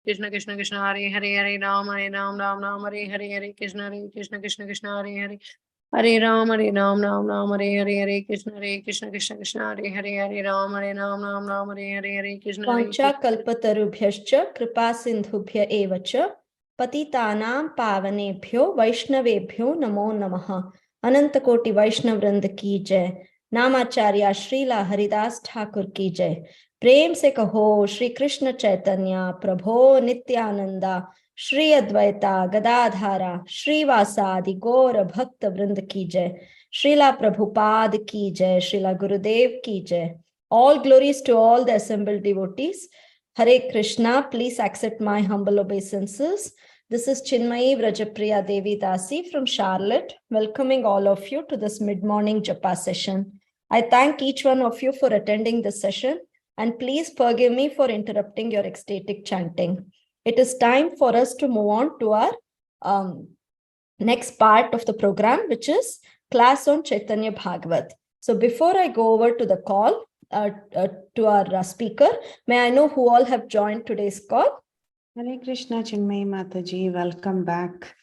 Krishna Krishna Krishna Hare Hare Hare Ram Ram Ram Hare Hare Krishna Krishna Krishna Hare Hare Hare Ram Ram Hare Hare Krishna Krishna Krishna Hare Hare Ram Ram Hare Hare Krishna Vancha kalpatarubhyascha kripa sindhubhya evacha patitanam pavanebhyo vaishnavebhyo namo namaha. Ananta Koti Vaishnav Vrind ki jai. नामाचार्य Srila Haridas Thakur की जय। प्रेम से कहो श्री कृष्ण चैतन्य प्रभो नित्यानंदा श्री अद्वैता गदाधारा श्रीवासादि गौर भक्त वृंद की जय। श्रीला प्रभुपाद की जय। श्रीला गुरुदेव की जय। All glories to all the assembled devotees. Hare Krishna, please accept my humble obeisances. This is Chinmayi Vrajapriya Devi Dasi from Charlotte, welcoming all of you to this mid-morning japa session. I thank each one of you for attending this session, and please forgive me for interrupting your ecstatic chanting. It is time for us to move on to our next part of the program, which is class on Caitanya Bhaagvata. So before I go over to the call, to our speaker, may I know who all have joined today's call? Hare Krishna, Chinmayi Mataji, welcome back.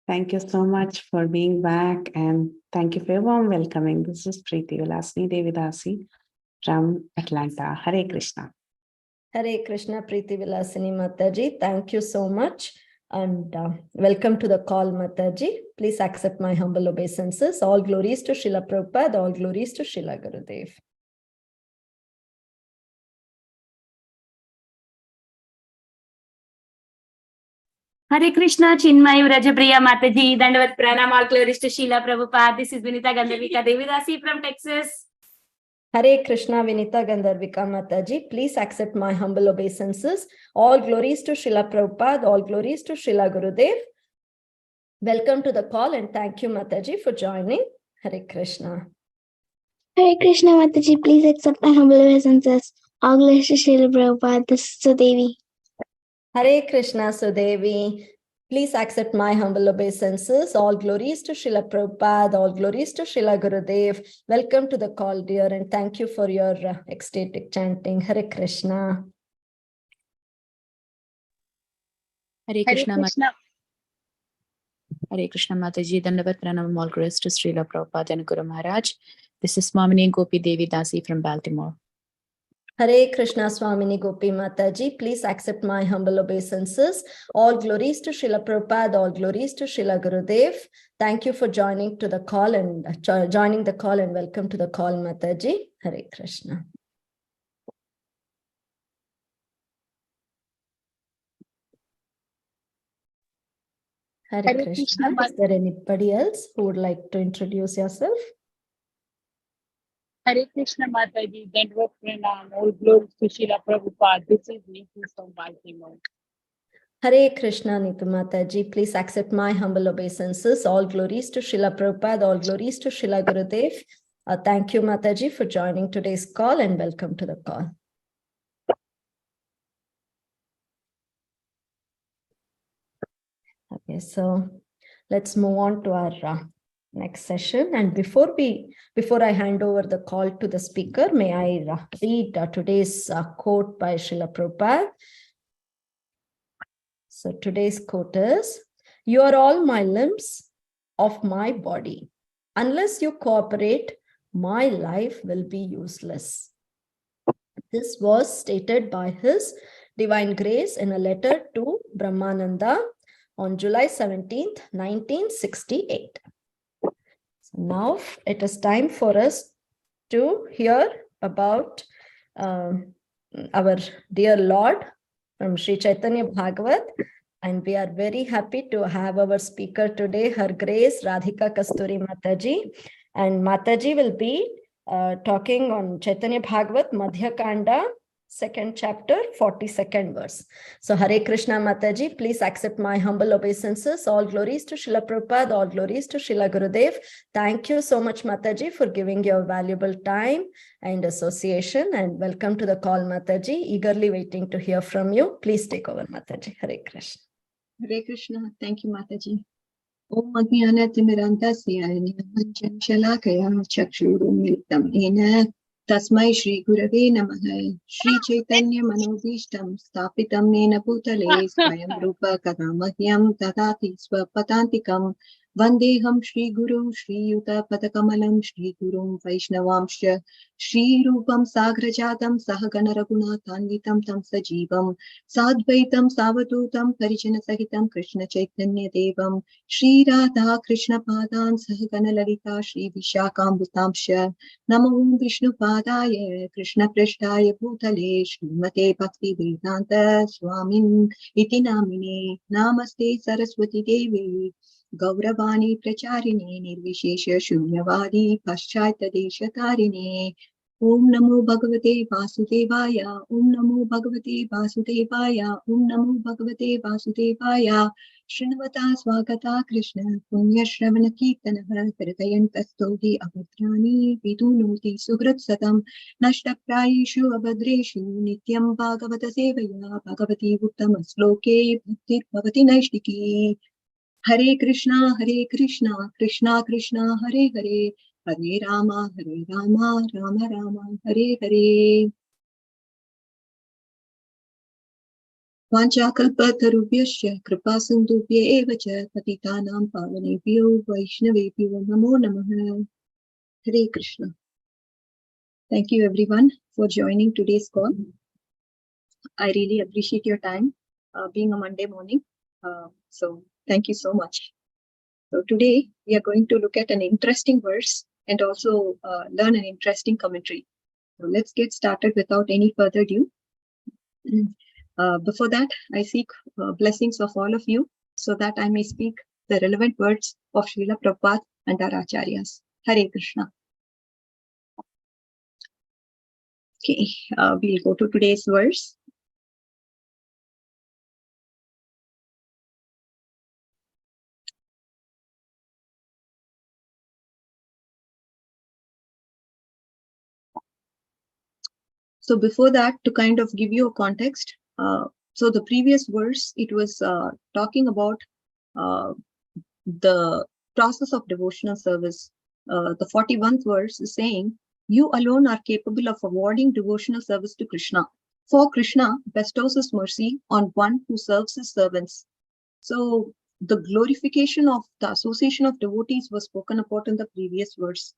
Thank you so much for being back, and thank you for your warm welcoming. This is Preeti Vilasini Devidasi from Atlanta. Hare Krishna. Hare Krishna, Preeti Vilasini Mataji. Thank you so much, and welcome to the call, Mataji. Please accept my humble obeisances. All glories to Srila Prabhupada, all glories to Srila Gurudev. Hare Krishna, Chinmayi Vrajapriya Mataji, Dandavat Pranam, all glories to Srila Prabhupada. This is Vinita Gandharvika Devidasi from Texas. Hare Krishna, Vinita Gandharvika Mataji. Please accept my humble obeisances. All glories to Srila Prabhupada, all glories to Srila Gurudev. Welcome to the call, and thank you, Mataji, for joining. Hare Krishna. Hare Krishna, Mataji. Please accept my humble obeisances. All glories to Srila Prabhupada. This is Sudevi. Hare Krishna, Sudevi. Please accept my humble obeisances. All glories to Srila Prabhupada, all glories to Srila Gurudev. Welcome to the call, dear, and thank you for your ecstatic chanting. Hare Krishna. Hare Krishna. Hare Krishna Mataji, Dandavat Pranam, all glories to Srila Prabhupada and Guru Maharaj. This is Swamini Gopi Devi Dasi from Baltimore. Hare Krishna, Swamini Gopi Mataji. Please accept my humble obeisances. All glories to Srila Prabhupada, all glories to Srila Gurudev. Thank you for joining to the call and joining the call, and welcome to the call, Mataji. Hare Krishna. Hare Krishna. Is there anybody else who would like to introduce yourself? Hare Krishna Mataji, Dandavat Pranam, all glories to Srila Prabhupada. This is Neetu from Baltimore. Hare Krishna, Neetu Mataji. Please accept my humble obeisances. All glories to Srila Prabhupada, all glories to Srila Gurudev. Thank you, Mataji, for joining today's call, and welcome to the call. Okay, so let's move on to our next session. And before I hand over the call to the speaker, may I read today's quote by Srila Prabhupada. So today's quote is, "You are all my limbs of my body. Unless you cooperate, my life will be useless." This was stated by His Divine Grace in a letter to Brahmananda on July 17th, 1968. So now it is time for us to hear about our dear Lord from Sri Caitanya Bhaagvata, and we are very happy to have our speaker today, Her Grace Radhika Kasturi Mataji, and Mataji will be talking on Caitanya Bhaagvata Madhya Kanda, 2nd chapter, 42nd verse. So Hare Krishna Mataji, please accept my humble obeisances. All glories to Srila Prabhupada, all glories to Srila Gurudev. Thank you so much, Mataji, for giving your valuable time and association, and welcome to the call, Mataji. Eagerly waiting to hear from you. Please take over, Mataji. Hare Krishna. Hare Krishna. Thank you, Mataji. Om Ajnana Timirandasya Nilanjan Shalakaya Chakshuru Militam Ena Tasmai Shri Gurave Namaha. Shri Chaitanya Manodishtam Stapitam Nena Bhutale Swayam Rupa Kadamahyam Tadati Swapatantikam Vandeham Shri Guru Shri Yuta Padakamalam Shri Gurum Vaishnavamsha Shri Rupam Sagrajatam Sahagana Raghunathanvitam Tam Sajivam Sadvaitam Savadutam Parijana Sahitam Krishna Chaitanya Devam Shri Radha Krishna Padan Sahagana Lalita Shri Vishakambhutamsha Namo Vishnu Padaya Krishna Prishtaya Bhutale Srimate Bhakti Vedanta Swamin Iti Namine Namaste Saraswati Devi Gauravani Pracharine Nirvishesha Shunyavadi Paschayata Deshatarine Om Namo Bhagavate Vasudevaya Om Namo Bhagavate Vasudevaya Om Namo Bhagavate Vasudevaya Shrinvata Swagata Krishna Punya Shravana Kirtana Kirtayantastohi Abhadrani Vidunoti Sugrat Satam Nashtaprayishu Abhadreshu Nityam Bhagavata Sevaya Bhagavati Uttama Sloke Bhaktir Bhavati Naishtiki Hare Krishna Krishna Krishna Hare Hare Hare Rama Rama Rama Hare Hare Vanchakalpatarubhyasya kripasindubhya eva cha patitanam pavanebhyo vaishnavebhyo namo namaha. Hare Krishna. Thank you everyone for joining today's call. I really appreciate your time being a Monday morning. So thank you so much. So today we are going to look at an interesting verse and also learn an interesting commentary. So let's get started without any further ado. Before that, I seek blessings of all of you so that I may speak the relevant words of Srila Prabhupada and our Acharyas. Hare Krishna. Okay, we'll go to today's verse. So before that, to kind of give you a context, so the previous verse, it was talking about the process of devotional service. The 41st verse is saying, you alone are capable of awarding devotional service to Krishna. For Krishna bestows his mercy on one who serves his servants. So the glorification of the association of devotees was spoken about in the previous verse.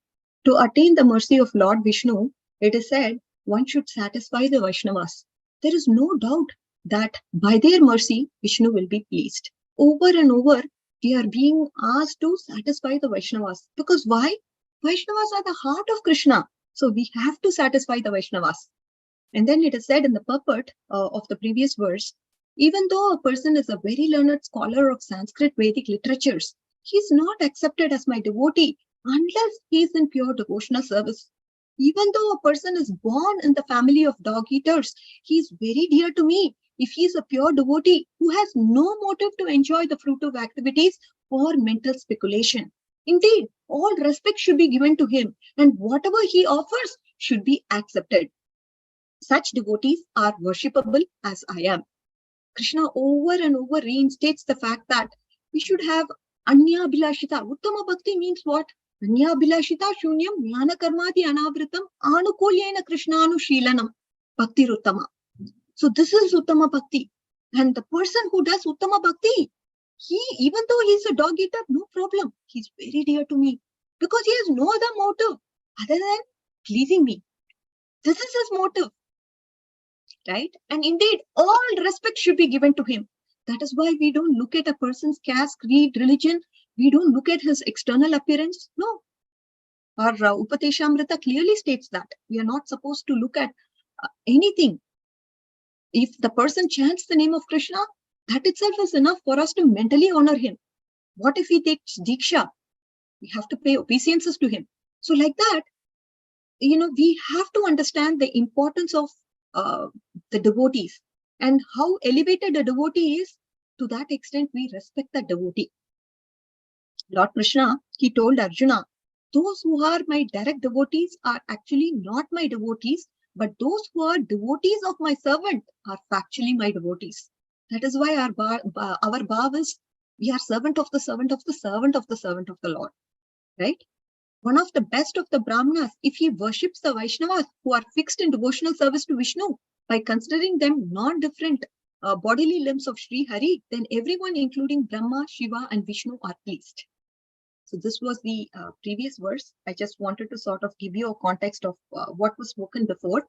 To attain the mercy of Lord Vishnu, it is said, one should satisfy the Vaishnavas. There is no doubt that by their mercy, Vishnu will be pleased. Over and over, we are being asked to satisfy the Vaishnavas. Because why? Vaishnavas are the heart of Krishna. So we have to satisfy the Vaishnavas. And then it is said in the purport of the previous verse, even though a person is a very learned scholar of Sanskrit Vedic literatures, he is not accepted as my devotee unless he is in pure devotional service. Even though a person is born in the family of dog eaters, he is very dear to me if he is a pure devotee who has no motive to enjoy the fruit of activities or mental speculation. Indeed, all respect should be given to him, and whatever he offers should be accepted. Such devotees are worshipable as I am. Krishna over and over reinstates the fact that we should have Anya Bhilashita. Uttama Bhakti means what? Anya Bhilashita Shunyam Jnana Karmati Anavritam Anukulyena Krishnanu Shilanam Bhakti Uttama. So this is Uttama Bhakti. And the person who does Uttama Bhakti, he, even though he's a dog eater, no problem. He's very dear to me because he has no other motive other than pleasing me. This is his motive. Right? And indeed, all respect should be given to him. That is why we don't look at a person's caste, creed, religion. We don't look at his external appearance. No. Our Upateshamrita clearly states that we are not supposed to look at anything. If the person chants the name of Krishna, that itself is enough for us to mentally honor him. What if he takes Diksha? We have to pay obeisances to him. So like that, we have to understand the importance of the devotees and how elevated a devotee is. To that extent, we respect the devotee. Lord Krishna, he told Arjuna, those who are my direct devotees are actually not my devotees, but those who are devotees of my servant are factually my devotees. That is why our bhav is, we are servant of the servant of the servant of the servant of the Lord. Right? one of the best of the Brahmanas if he worships the Vaishnavas who are fixed in devotional service to Vishnu by considering them non-different bodily limbs of Sri Hari, then everyone including Brahma, Shiva and Vishnu are pleased. So this was the previous verse. I just wanted to sort of give you a context of what was spoken before,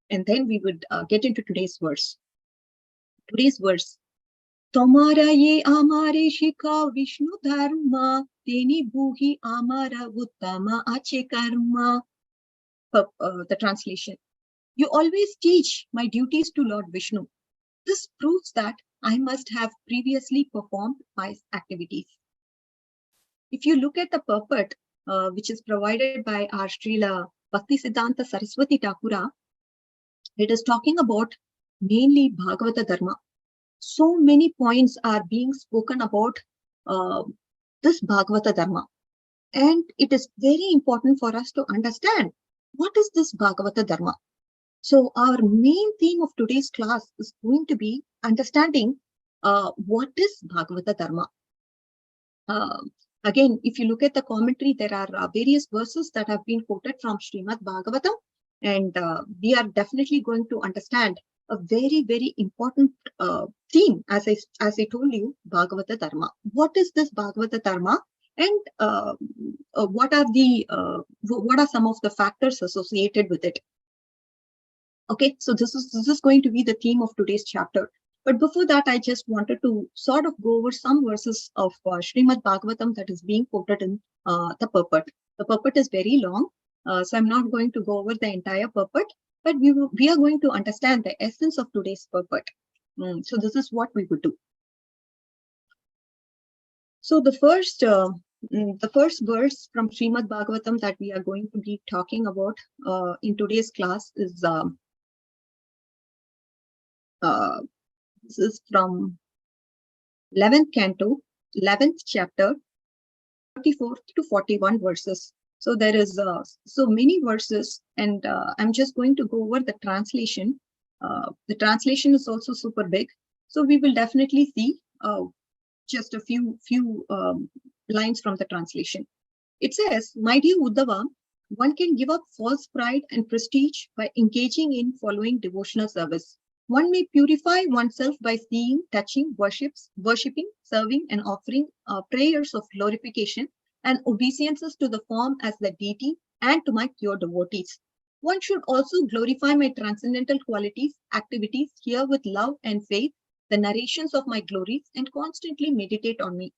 and then we would get into today's verse. Today's verse. Tomara ye amare shika Vishnu dharma, teni buhi amara uttama ache karma. The translation. You always teach my duties to Lord Vishnu. This proves that I must have previously performed my activities. If you look at the purport, which is provided by our Srila Bhaktisiddhanta Saraswati Thakura, it is talking about mainly Bhagavata Dharma. So many points are being spoken about this Bhagavata Dharma. And it is very important for us to understand what is this Bhagavata Dharma. So our main theme of today's class is going to be understanding what is Bhagavata Dharma. Again, if you look at the commentary, there are various verses that have been quoted from Srimad Bhagavatam, and we are definitely going to understand a very, very important theme, as I told you, Bhagavata Dharma. What is this Bhagavata Dharma, and what are some of the factors associated with it? Okay, so this is going to be the theme of today's chapter. But before that, I just wanted to sort of go over some verses of Srimad Bhagavatam that is being quoted in the purport. The purport is very long, so I'm not going to go over the entire purport, but we are going to understand the essence of today's purport. So this is what we would do. So the first verse from Srimad Bhagavatam that we are going to be talking about in today's class is this is from 11th canto, 11th chapter, 44 to 41 verses. So there is so many verses, and I'm just going to go over the translation. The translation is also super big, so we will definitely see just a few lines from the translation. It says, "My dear Uddhava, one can give up false pride and prestige by engaging in following devotional service. One may purify oneself by seeing, touching, worshipping, serving, and offering prayers of glorification and obeisances to the form as the deity and to my pure devotees. One should also glorify my transcendental qualities, activities here with love and faith, the narrations of my glories, and constantly meditate on me.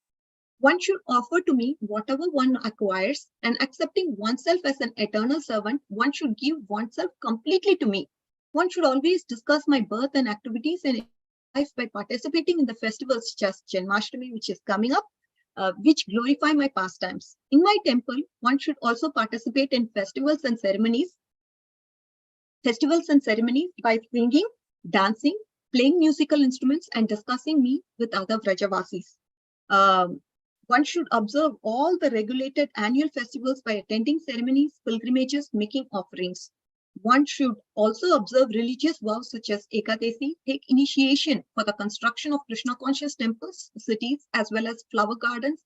One should offer to me whatever one acquires, and accepting oneself as an eternal servant, one should give oneself completely to me. One should always discuss my birth and activities and life by participating in the festivals, just Janmashtami, which is coming up, which glorify my pastimes. In my temple, one should also participate in festivals and ceremonies by singing, dancing, playing musical instruments, and discussing me with other Vrajavasis. One should observe all the regulated annual festivals by attending ceremonies, pilgrimages, making offerings. One should also observe religious vows such as Ekadasi, take initiation for the construction of Krishna-conscious temples, cities, as well as flower gardens,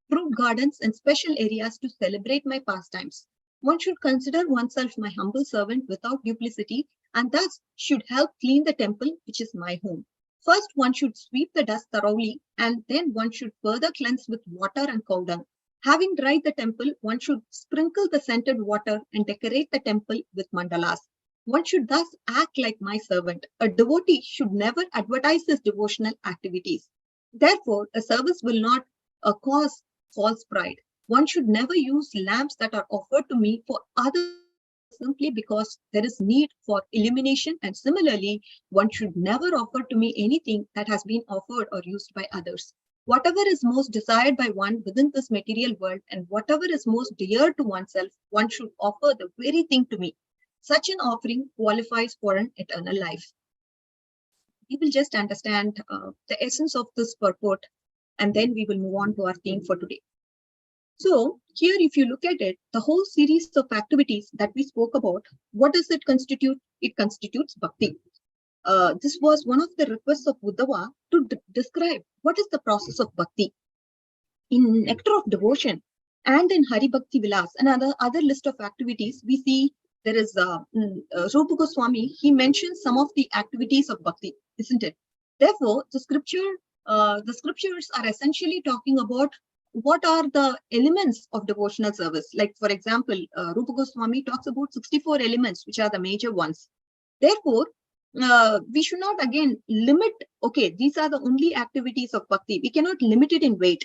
fruit gardens, and special areas to celebrate my pastimes. One should consider oneself my humble servant without duplicity, and thus should help clean the temple, which is my home. First, one should sweep the dust thoroughly, and then one should further cleanse with water and cow dung. Having dried the temple, one should sprinkle the scented water and decorate the temple with mandalas. One should thus act like my servant. A devotee should never advertise his devotional activities. Therefore, a service will not cause false pride. One should never use lamps that are offered to me for others simply because there is need for illumination, and similarly, one should never offer to me anything that has been offered or used by others. Whatever is most desired by one within this material world and whatever is most dear to oneself, one should offer the very thing to me. Such an offering qualifies for an eternal life." We will just understand the essence of this purport, and then we will move on to our theme for today. So here, if you look at it, the whole series of activities that we spoke about, what does it constitute? It constitutes bhakti. This was one of the requests of Uddhava to describe what is the process of bhakti. In Nectar of Devotion, And in Hari Bhakti Vilas, another other list of activities, we see there is Rupa Goswami. He mentions some of the activities of bhakti, isn't it? Therefore, the scriptures are essentially talking about what are the elements of devotional service. Like, for example, Rupa Goswami talks about 64 elements, which are the major ones. Therefore, we should not again limit, okay, these are the only activities of bhakti. We cannot limit it in weight.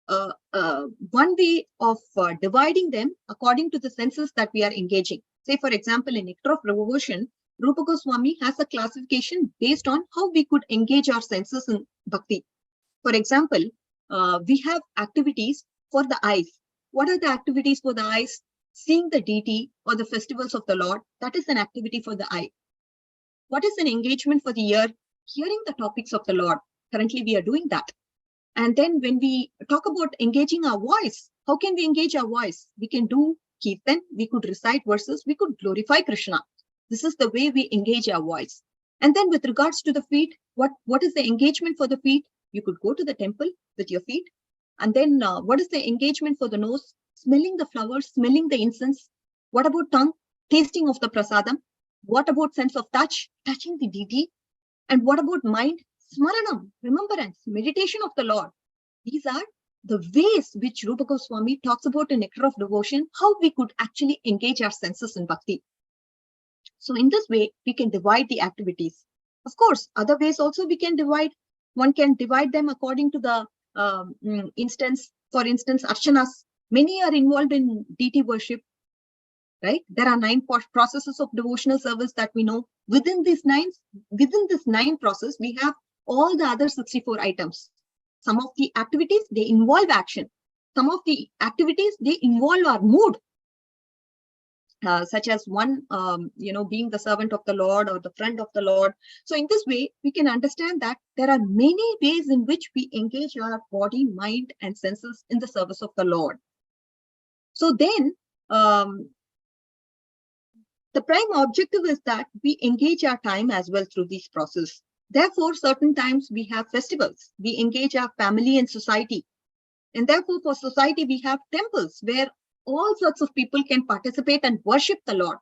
One way of dividing them according to the senses that we are engaging. Say, for example, in Nectar of Devotion, Rupa Goswami has a classification based on how we could engage our senses in bhakti. For example, we have activities for the eyes. What are the activities for the eyes? Seeing the deity or the festivals of the Lord, that is an activity for the eye. What is an engagement for the ear? Hearing the topics of the Lord. Currently, we are doing that. And then when we talk about engaging our voice, how can we engage our voice? We can do kirtan, we could recite verses, we could glorify Krishna. This is the way we engage our voice. And then with regards to the feet, what is the engagement for the feet? You could go to the temple with your feet. And then what is the engagement for the nose? Smelling the flowers, smelling the incense. What about tongue? Tasting of the prasadam. What about sense of touch? Touching the deity. And what about mind? Smaranam, remembrance, meditation of the Lord. These are the ways which Rupa Goswami talks about in Nectar of Devotion, how we could actually engage our senses in bhakti. So in this way, we can divide the activities. Of course, other ways also we can divide. One can divide them according to the instance. For instance, archanas. Many are involved in deity worship, right? There are 9 processes of devotional service that we know. Within this 9 process, we have all the other 64 items. Some of the activities, they involve action. Some of the activities, they involve our mood, such as one, being the servant of the Lord or the friend of the Lord. So in this way, we can understand that there are many ways in which we engage our body, mind, and senses in the service of the Lord. So then, the prime objective is that we engage our time as well through this process. Therefore, certain times we have festivals. We engage our family and society. And therefore, for society, we have temples where all sorts of people can participate and worship the Lord.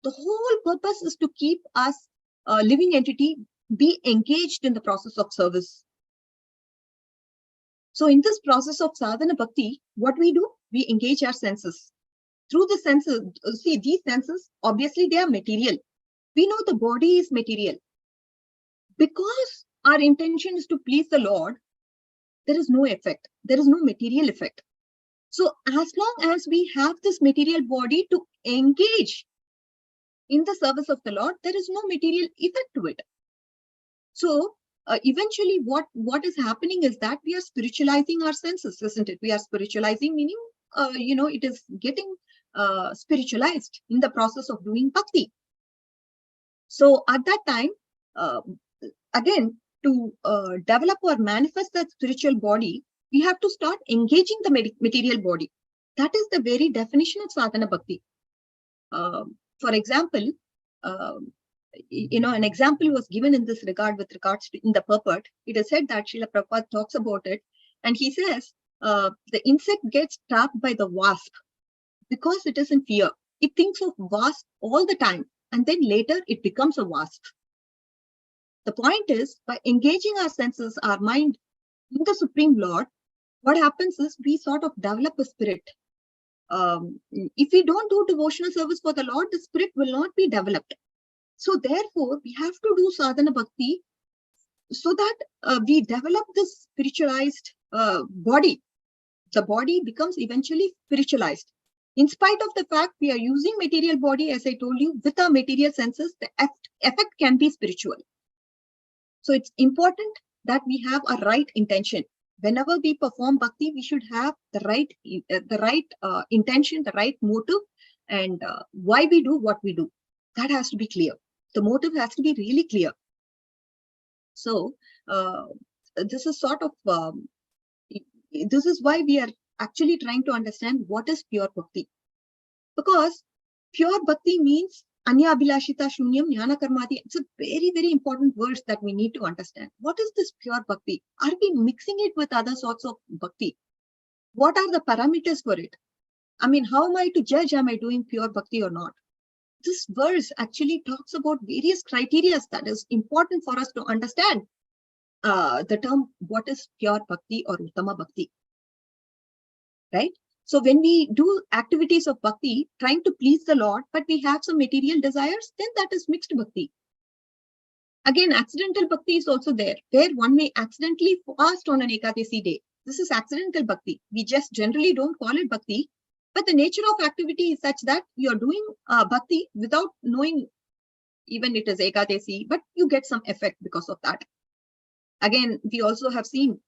The whole purpose is to keep us, a living entity, be engaged in the process of service. So in this process of sadhana bhakti, what we do? We engage our senses. Through the senses, see, these senses, obviously they are material. We know the body is material. Because our intention is to please the Lord, there is no effect. There is no material effect. So as long as we have this material body to engage in the service of the Lord, there is no material effect to it. So eventually what is happening is that we are spiritualizing our senses, isn't it? We are spiritualizing, meaning, it is getting spiritualized in the process of doing bhakti. So at that time, again, to develop or manifest that spiritual body, we have to start engaging the material body. That is the very definition of sadhana bhakti. For example, an example was given in this regard with regards to in the purport. It is said that Srila Prabhupada talks about it, and he says the insect gets trapped by the wasp because it is in fear. It thinks of wasp all the time, and then later it becomes a wasp. The point is, by engaging our senses, our mind in the Supreme Lord, what happens is we sort of develop a spirit. If we don't do devotional service for the Lord, the spirit will not be developed. So therefore, we have to do sadhana bhakti so that we develop this spiritualized body. The body becomes eventually spiritualized. In spite of the fact we are using material body, as I told you, with our material senses, the effect can be spiritual. So it's important that we have a right intention. Whenever we perform bhakti, we should have the right intention, the right motive, and why we do what we do. That has to be clear. The motive has to be really clear. So this is sort of this is why we are actually trying to understand what is pure bhakti, because pure bhakti means Anya Abhilashita Shunyam Jnana Karmati. It's a very, very important words that we need to understand. What is this pure bhakti? Are we mixing it with other sorts of bhakti? What are the parameters for it? I mean, how am I to judge, am I doing pure bhakti or not? This verse actually talks about various criteria that is important for us to understand the term what is pure bhakti or uttama bhakti, right? So when we do activities of bhakti, trying to please the Lord, but we have some material desires, then that is mixed bhakti. Again, accidental bhakti is also there, where one may accidentally fast on an Ekadasi day. This is accidental bhakti. We just generally don't call it bhakti, but the nature of activity is such that you're doing bhakti without knowing even it is Ekadasi, but you get some effect because of that. Again, we also have seen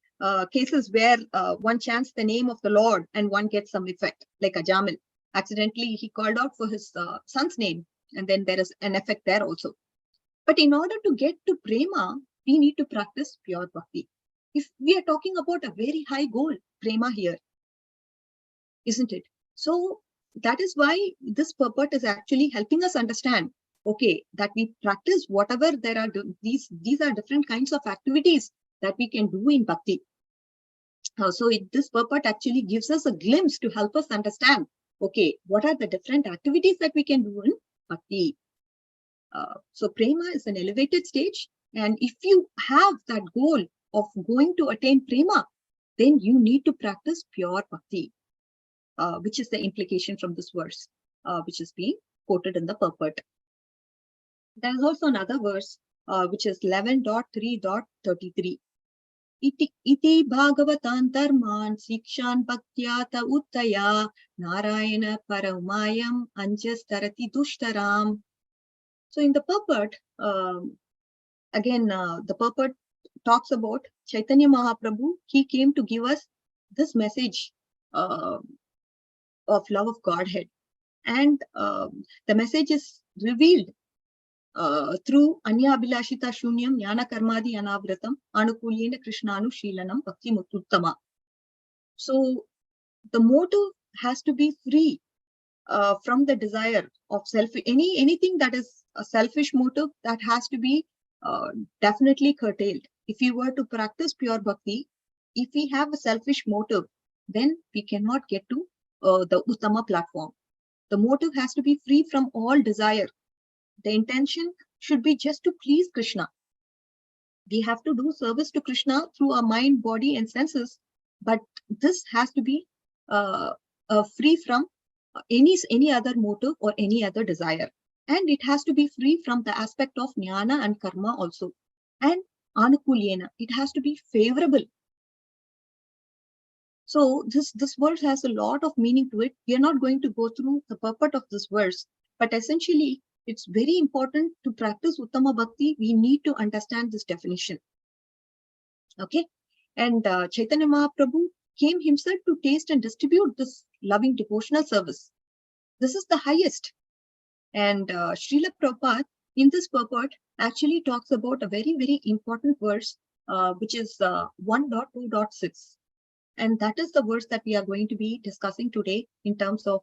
cases where one chants the name of the Lord and one gets some effect, like a Jamil. Accidentally, he called out for his son's name, and then there is an effect there also. But in order to get to prema, we need to practice pure bhakti. If we are talking about a very high goal, prema here, isn't it? So that is why this purport is actually helping us understand, okay, that we practice whatever there are, these are different kinds of activities that we can do in bhakti. This purport actually gives us a glimpse to help us understand, okay, what are the different activities that we can do in bhakti. So prema is an elevated stage, and if you have that goal of going to attain prema, then you need to practice pure bhakti, which is the implication from this verse, which is being quoted in the purport. There is also another verse, which is 11.3.33. Iti bhagavatan dharman sikshan bhaktyata uttaya narayana paraumayam anjastarati dushtaram. So in the purport, again, the purport talks about Caitanya Mahaprabhu. He came to give us this message of love of Godhead. And the message is revealed through Anya Abhilashita Shunyam Jnana Karmadi Anavratam Anukulyena Krishnanu Shilanam Bhakti Mututtama. So the motive has to be free from the desire of anything that is a selfish motive, that has to be definitely curtailed. If you were to practice pure bhakti, if we have a selfish motive, then we cannot get to the Uttama platform. The motive has to be free from all desire. The intention should be just to please Krishna. We have to do service to Krishna through our mind, body, and senses, but this has to be free from any other motive or any other desire. And it has to be free from the aspect of jnana and karma also. And anukulyena, it has to be favorable. So this verse has a lot of meaning to it. We are not going to go through the purport of this verse, but essentially, it's very important to practice Uttama Bhakti. We need to understand this definition. Okay. And Caitanya Mahaprabhu came himself to taste and distribute this loving devotional service. This is the highest. And Srila Prabhupada in this purport actually talks about a very, very important verse, which is 1.2.6. And that is the verse that we are going to be discussing today in terms of,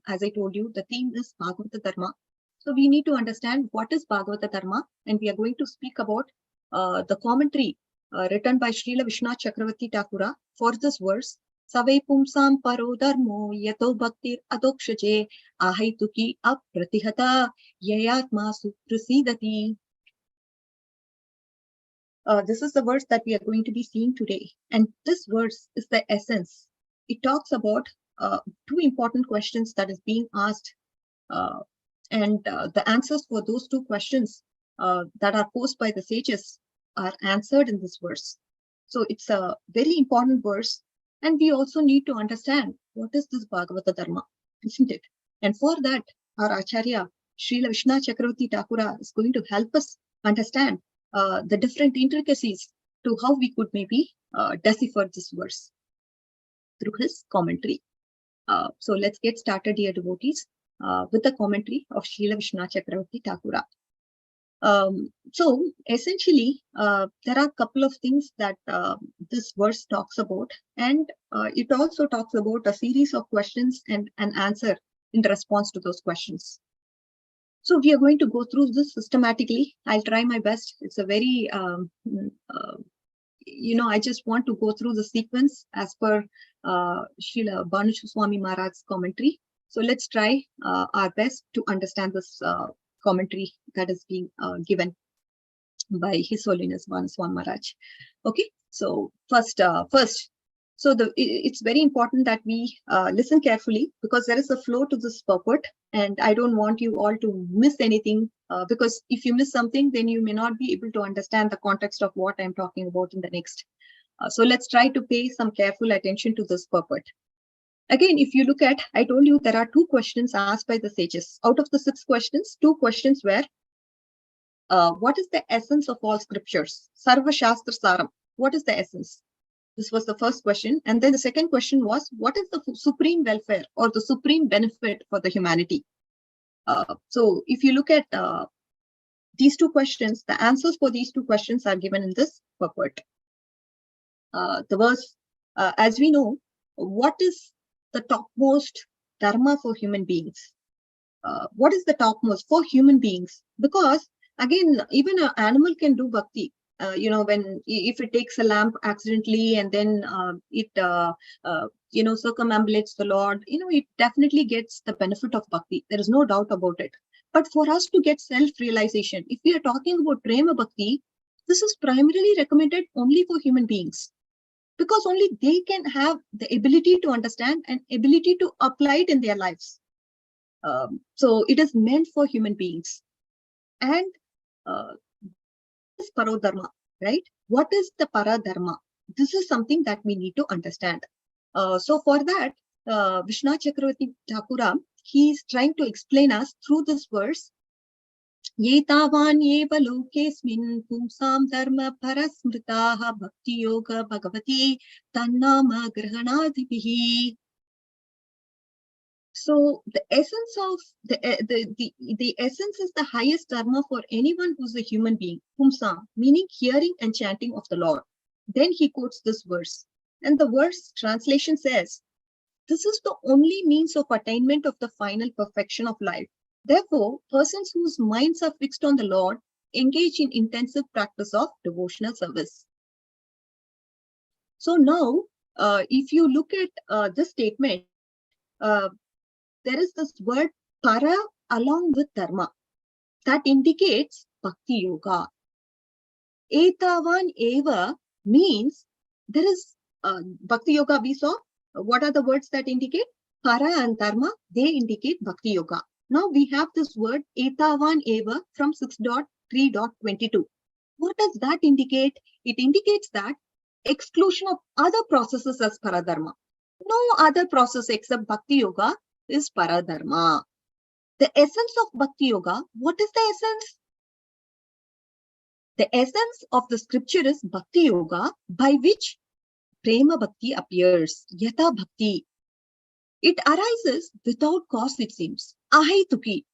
as I told you, the theme is Bhagavata Dharma. So we need to understand what is Bhagavata Dharma, and we are going to speak about the commentary written by Srila Vishwanath Chakravarti Thakura for this verse. Savai pumsam paro dharmo yato bhaktir adokshaje ahaituki apratihata yayatma suprasidati. This is the verse that we are going to be seeing today. And this verse is the essence. It talks about two important questions that is being asked. And the answers for those two questions that are posed by the sages are answered in this verse. So it's a very important verse. And we also need to understand what is this Bhagavata Dharma, isn't it? And for that, our Acharya, Srila Vishwanath Chakravarti Thakura, is going to help us understand the different intricacies to how we could maybe decipher this verse through his commentary. So let's get started, dear devotees, with the commentary of Srila Vishwanath Chakravarti Thakura. So essentially, there are a couple of things that this verse talks about, and it also talks about a series of questions and an answer in response to those questions. So we are going to go through this systematically. I'll try my best. It's a very I just want to go through the sequence as per Srila Bhanusha Swami Maharaj's commentary. So let's try our best to understand this commentary that is being given by His Holiness Bhanusha Swami Maharaj. Okay, so first, so it's very important that we listen carefully, because there is a flow to this purport, and I don't want you all to miss anything, because if you miss something, then you may not be able to understand the context of what I'm talking about in the next. So let's try to pay some careful attention to this purport. Again, if you look at, I told you there are 2 questions asked by the sages. Out of the 6 questions, 2 questions were, what is the essence of all scriptures? Sarva Shastra Saram. What is the essence? This was the first question. And then the second question was, what is the supreme welfare or the supreme benefit for the humanity? So if you look at these 2 questions, the answers for these 2 questions are given in this purport. The verse, as we know, what is the topmost dharma for human beings? What is the topmost for human beings? Because again, even an animal can do bhakti. If it takes a lamp accidentally and then it circumambulates the Lord, it definitely gets the benefit of bhakti. There is no doubt about it. But for us to get self-realization, if we are talking about prema bhakti, this is primarily recommended only for human beings, because only they can have the ability to understand and ability to apply it in their lives. So it is meant for human beings. And is parodharma, right? What is the paradharma? This is something that we need to understand. So for that, Vishnu Chakravarti Thakura, he is trying to explain us through this verse. Yetavan eva lokesmin pumsam dharma parasmritaha bhakti yoga bhagavati tannama grahanadibihi. So the essence of the essence is the highest dharma for anyone who's a human being. Pumsam, meaning hearing and chanting of the Lord. Then he quotes this verse, and the verse translation says, "This is the only means of attainment of the final perfection of life. Therefore, persons whose minds are fixed on the Lord engage in intensive practice of devotional service." So now, if you look at this statement, there is this word para along with dharma that indicates bhakti yoga. Etavan eva means there is bhakti yoga. We saw what are the words that indicate para and dharma. They indicate bhakti yoga. Now we have this word etavan eva from 6.3.22. What does that indicate? It indicates that exclusion of other processes as paradharma. No other process except bhakti yoga is paradharma. The essence of bhakti yoga, what is the essence? The essence of the scripture is bhakti yoga, by which prema bhakti appears, yata bhakti. It arises without cause, it seems. Ahaituki.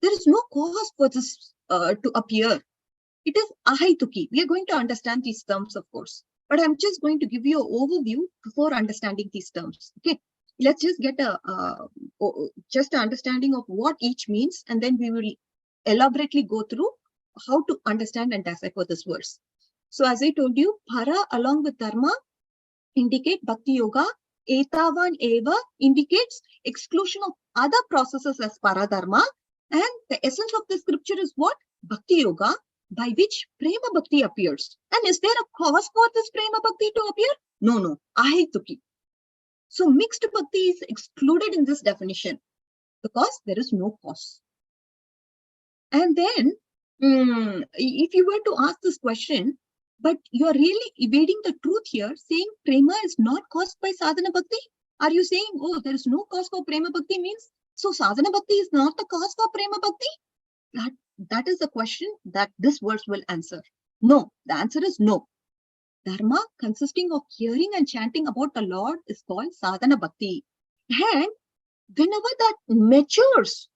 There is no cause for this to appear. It is ahaituki. We are going to understand these terms, of course, but I'm just going to give you an overview before understanding these terms. Okay. Let's just get a just an understanding of what each means, and then we will elaborately go through how to understand and decipher this verse. So as I told you, para along with dharma indicate bhakti yoga. Etavan eva indicates exclusion of other processes as paradharma, and the essence of the scripture is what? Bhakti yoga, by which prema bhakti appears. And is there a cause for this prema bhakti to appear? No. Ahaituki. So mixed bhakti is excluded in this definition because there is no cause. And then, if you were to ask this question, but you're really evading the truth here, saying prema is not caused by sadhana bhakti. Are you saying, oh, there is no cause for prema bhakti means, so sadhana bhakti is not the cause for prema bhakti? That is the question that this verse will answer. No, the answer is no. Dharma consisting of hearing and chanting about the Lord is called sadhana bhakti. And whenever that matures,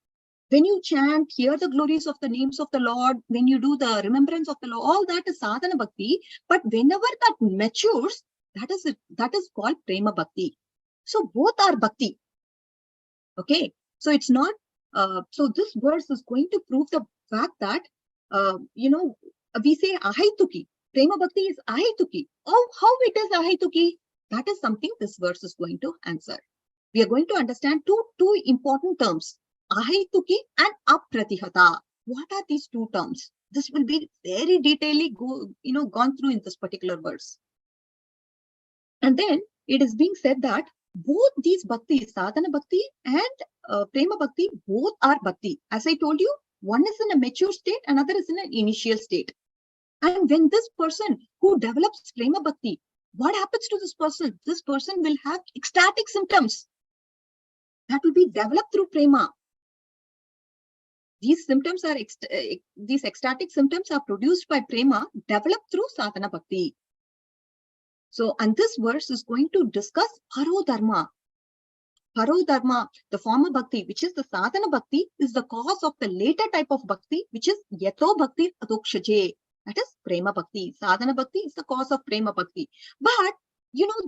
when you chant, hear the glories of the names of the Lord, when you do the remembrance of the Lord, all that is sadhana bhakti. But whenever that matures, that is called prema bhakti. So both are bhakti. Okay. So it's not, so this verse is going to prove the fact that, we say ahaituki. Prema Bhakti is Ahetuki. How it is Ahetuki? That is something this verse is going to answer. We are going to understand two important terms, Ahetuki and Apratihata. What are these two terms? This will be very detailedly gone through in this particular verse. And then it is being said that both these bhakti, sadhana bhakti and prema bhakti, both are bhakti. As I told you, one is in a mature state, another is in an initial state. And when this person who develops prema bhakti, what happens to this person? This person will have ecstatic symptoms that will be developed through prema. These symptoms are these ecstatic symptoms are produced by prema, developed through sadhana bhakti. So, and this verse is going to discuss parodharma. Parodharma, the form of bhakti, which is the sadhana bhakti, is the cause of the later type of bhakti, which is yato bhakti adokshaje. That is prema bhakti. Sadhana bhakti is the cause of prema bhakti. But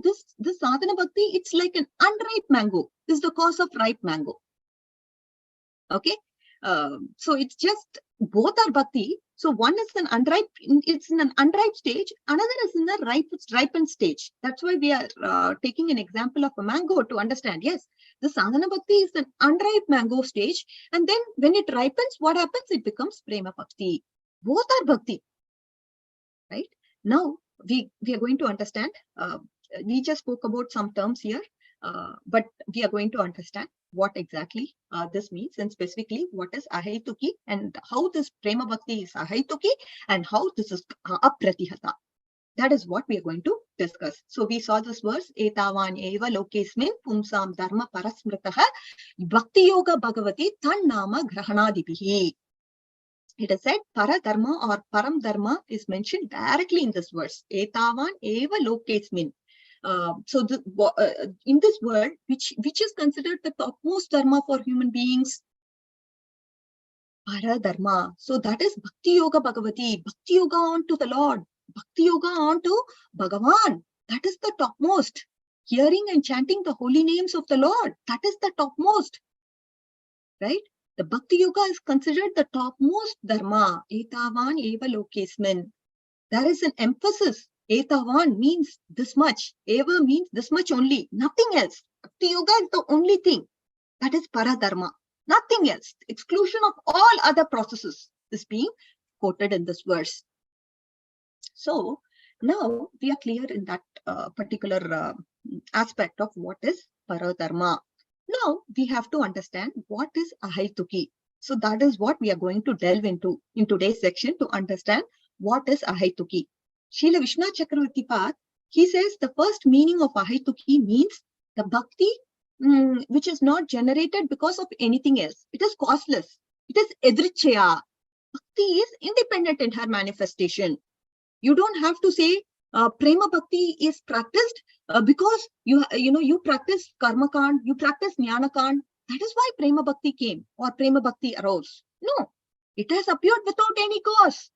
this sadhana bhakti, it's like an unripe mango, is the cause of ripe mango. Okay. So it's just both are bhakti. So one is an unripe, it's in an unripe stage, another is in a ripened stage. That's why we are taking an example of a mango to understand. Yes, the sadhana bhakti is an unripe mango stage, and then when it ripens, what happens? It becomes prema bhakti. Both are bhakti. Right? Now we are going to understand. We just spoke about some terms here, but we are going to understand what exactly this means, and specifically what is Ahetuki and how this prema bhakti is Ahetuki and how this is Apratihata. That is what we are going to discuss. So we saw this verse, Etavan eva lokesmin pumsam dharma parasmritaha bhakti yoga bhagavati tan nama grahanadibihi. It is said paradharma or param dharma is mentioned directly in this verse. Etavan eva lokesmin. So in this world, which is considered the topmost dharma for human beings, paradharma. So that is bhakti yoga bhagavati, bhakti yoga on to the Lord, bhakti yoga on to Bhagavan. That is the topmost. Hearing and chanting the holy names of the Lord, that is the topmost. Right? The bhakti yoga is considered the topmost dharma. Etavan eva lokesmin. There is an emphasis. Etavan means this much. Eva means this much only. Nothing else. Bhakti yoga is the only thing. That is paradharma. Nothing else. Exclusion of all other processes is being quoted in this verse. So now we are clear in that particular aspect of what is paradharma. Now we have to understand what is Ahetuki. So that is what we are going to delve into in today's section to understand what is Ahetuki. Srila Vishnu Chakravarti Path, he says the first meaning of Ahetuki means the bhakti which is not generated because of anything else. It is causeless. It is edrichaya. Bhakti is independent in her manifestation. You don't have to say prema bhakti is practiced because you practice karma kand, you practice jnana kand. That is why prema bhakti came or prema bhakti arose. No, it has appeared without any cause.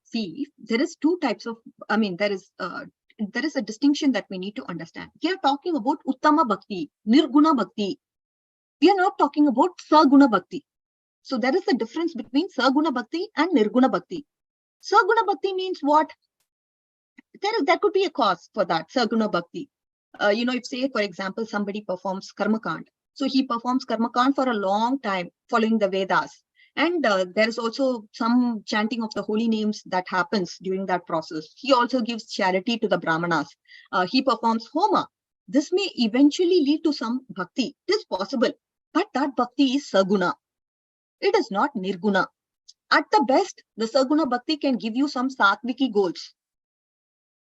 See, there is two types of, there is a distinction that we need to understand. We are talking about uttama bhakti, nirguna bhakti. We are not talking about saguna bhakti. So there is a difference between saguna bhakti and nirguna bhakti. Saguna bhakti means what? There could be a cause for that, saguna bhakti. If say, for example, somebody performs karma kand. So he performs karma kand for a long time, following the Vedas. And there is also some chanting of the holy names that happens during that process. He also gives charity to the brahmanas. He performs homa. This may eventually lead to some bhakti. It is possible. But that bhakti is saguna. It is not nirguna. At the best, the saguna bhakti can give you some satviki goals.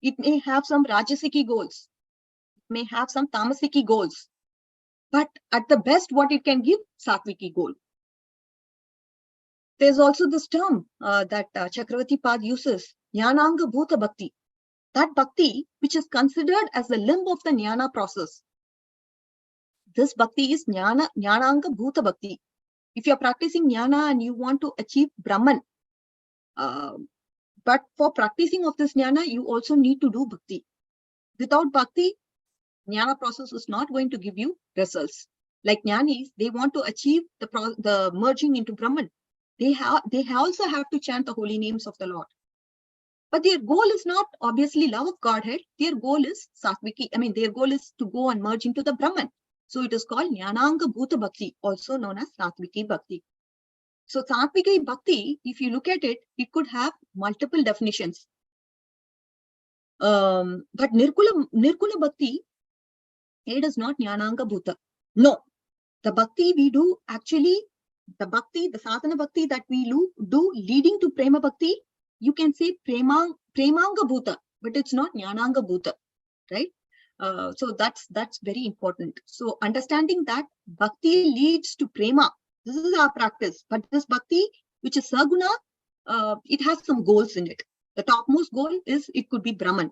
It may have some rajasiki goals. It may have some tamasiki goals. But at the best, what it can give, satviki goal. There's also this term that Chakravarti Pad uses, Jnananga Bhuta Bhakti. That bhakti, which is considered as the limb of the jnana process. This bhakti is Jnananga Bhuta Bhakti. If you're practicing jnana and you want to achieve Brahman, but for practicing of this jnana, you also need to do bhakti. Without bhakti, jnana process is not going to give you results. Like jnanis, they want to achieve the merging into Brahman. They also have to chant the holy names of the Lord. But their goal is not obviously love of Godhead. Their goal is Satviki. I mean, their goal is to go and merge into the Brahman. So it is called Jnananga Bhuta Bhakti, also known as Satviki Bhakti. So Satviki Bhakti, if you look at it, it could have multiple definitions. But Nirguna Bhakti, it is not Jnananga Bhuta. No, the Bhakti we do actually, the sadhana Bhakti that we do leading to Prema Bhakti, you can say Premanga Bhuta, but it's not Jnananga Bhuta, right? So that's very important. So understanding that Bhakti leads to Prema, this is our practice. But this Bhakti, which is Saguna, it has some goals in it. The topmost goal is it could be Brahman.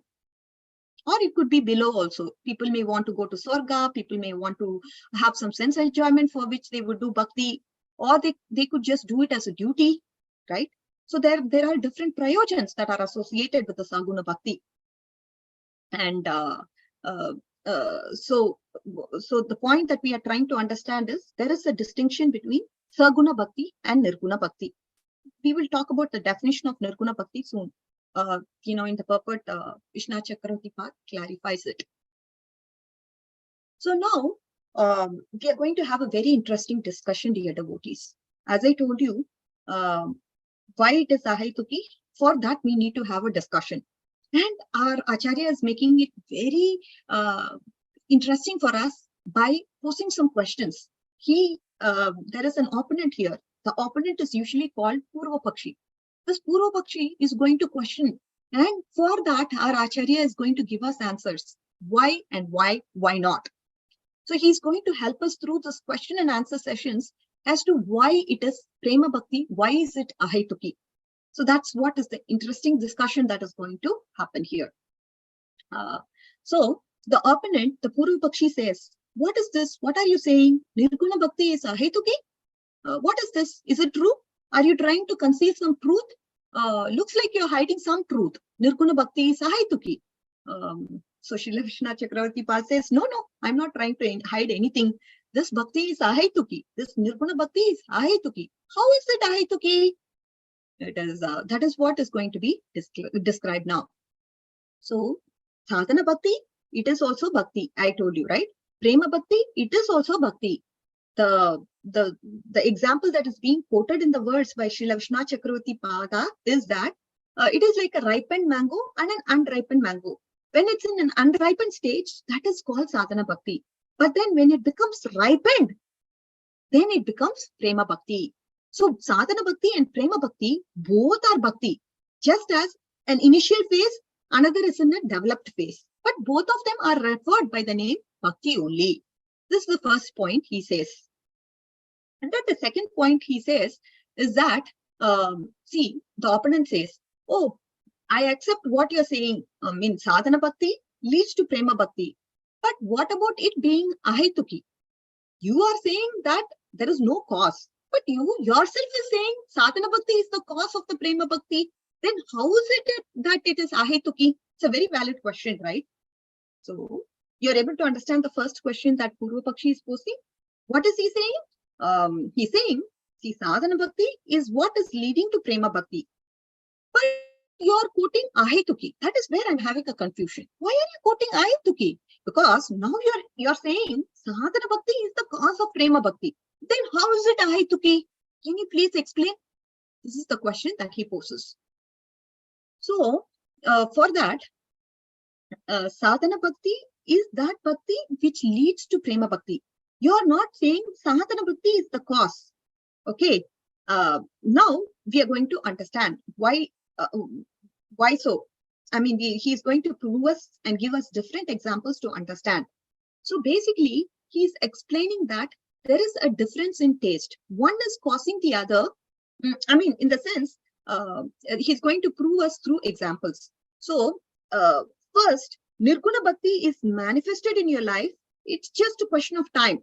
Or it could be below also. People may want to go to Swarga, people may want to have some sense enjoyment for which they would do Bhakti, or they could just do it as a duty, right? So there are different prayojans that are associated with the Saguna Bhakti. And so the point that we are trying to understand is there is a distinction between Saguna Bhakti and Nirguna Bhakti. We will talk about the definition of Nirguna Bhakti soon. In the purport, Vishna Chakravarti part clarifies it. So now we are going to have a very interesting discussion, dear devotees. As I told you, why it is Ahaituki, for that we need to have a discussion. And our Acharya is making it very interesting for us by posing some questions. There is an opponent here. The opponent is usually called Purva Pakshi. This Purva Pakshi is going to question, and for that our Acharya is going to give us answers. Why and why not? So he's going to help us through this question and answer sessions as to why it is Prema Bhakti, why is it Ahaituki. So that's what is the interesting discussion that is going to happen here. So the opponent, the Purva Pakshi, says, what is this? What are you saying? Nirguna Bhakti is Ahaituki? What is this? Is it true? Are you trying to conceal some truth? Looks like you're hiding some truth. Nirguna Bhakti is Ahaituki. So Srila Vishna Chakravarti Pal says, no, I'm not trying to hide anything. This Bhakti is Ahaituki. This Nirguna Bhakti is Ahaituki. How is it Ahaituki? That is what is going to be described now. So Sadhana Bhakti, it is also Bhakti. I told you, right? Prema Bhakti, it is also Bhakti. The example that is being quoted in the verse by Srila Vishna Chakravarti Pada is that it is like a ripened mango and an unripened mango. When it's in an unripened stage, that is called Sadhana Bhakti. But then when it becomes ripened, then it becomes Prema Bhakti. So Sadhana Bhakti and Prema Bhakti, both are Bhakti. Just as an initial phase, another is in a developed phase. But both of them are referred by the name Bhakti only. This is the first point he says. And then the second point he says is that, see, the opponent says, oh, I accept what you're saying. Sadhana Bhakti leads to Prema Bhakti. But what about it being Ahaituki? You are saying that there is no cause. But you yourself is saying Sadhana Bhakti is the cause of the Prema Bhakti. Then how is it that it is Ahaituki? It's a very valid question, right? So you're able to understand the first question that Purva Pakshi is posing. What is he saying? He's saying, see, Sadhana Bhakti is what is leading to Prema Bhakti. But you're quoting Ahaituki. That is where I'm having a confusion. Why are you quoting Ahaituki? Because now you're saying Sadhana Bhakti is the cause of Prema Bhakti. Then how is it Ahaituki? Can you please explain? This is the question that he poses. So for that, Sadhana Bhakti is that Bhakti which leads to Prema Bhakti. You are not saying Sadhana Bhakti is the cause. Okay. Now we are going to understand why so. I mean, he's going to prove us and give us different examples to understand. So basically, he's explaining that there is a difference in taste. One is causing the other. I mean, in the sense, he's going to prove us through examples. So first, Nirguna Bhakti is manifested in your life. It's just a question of time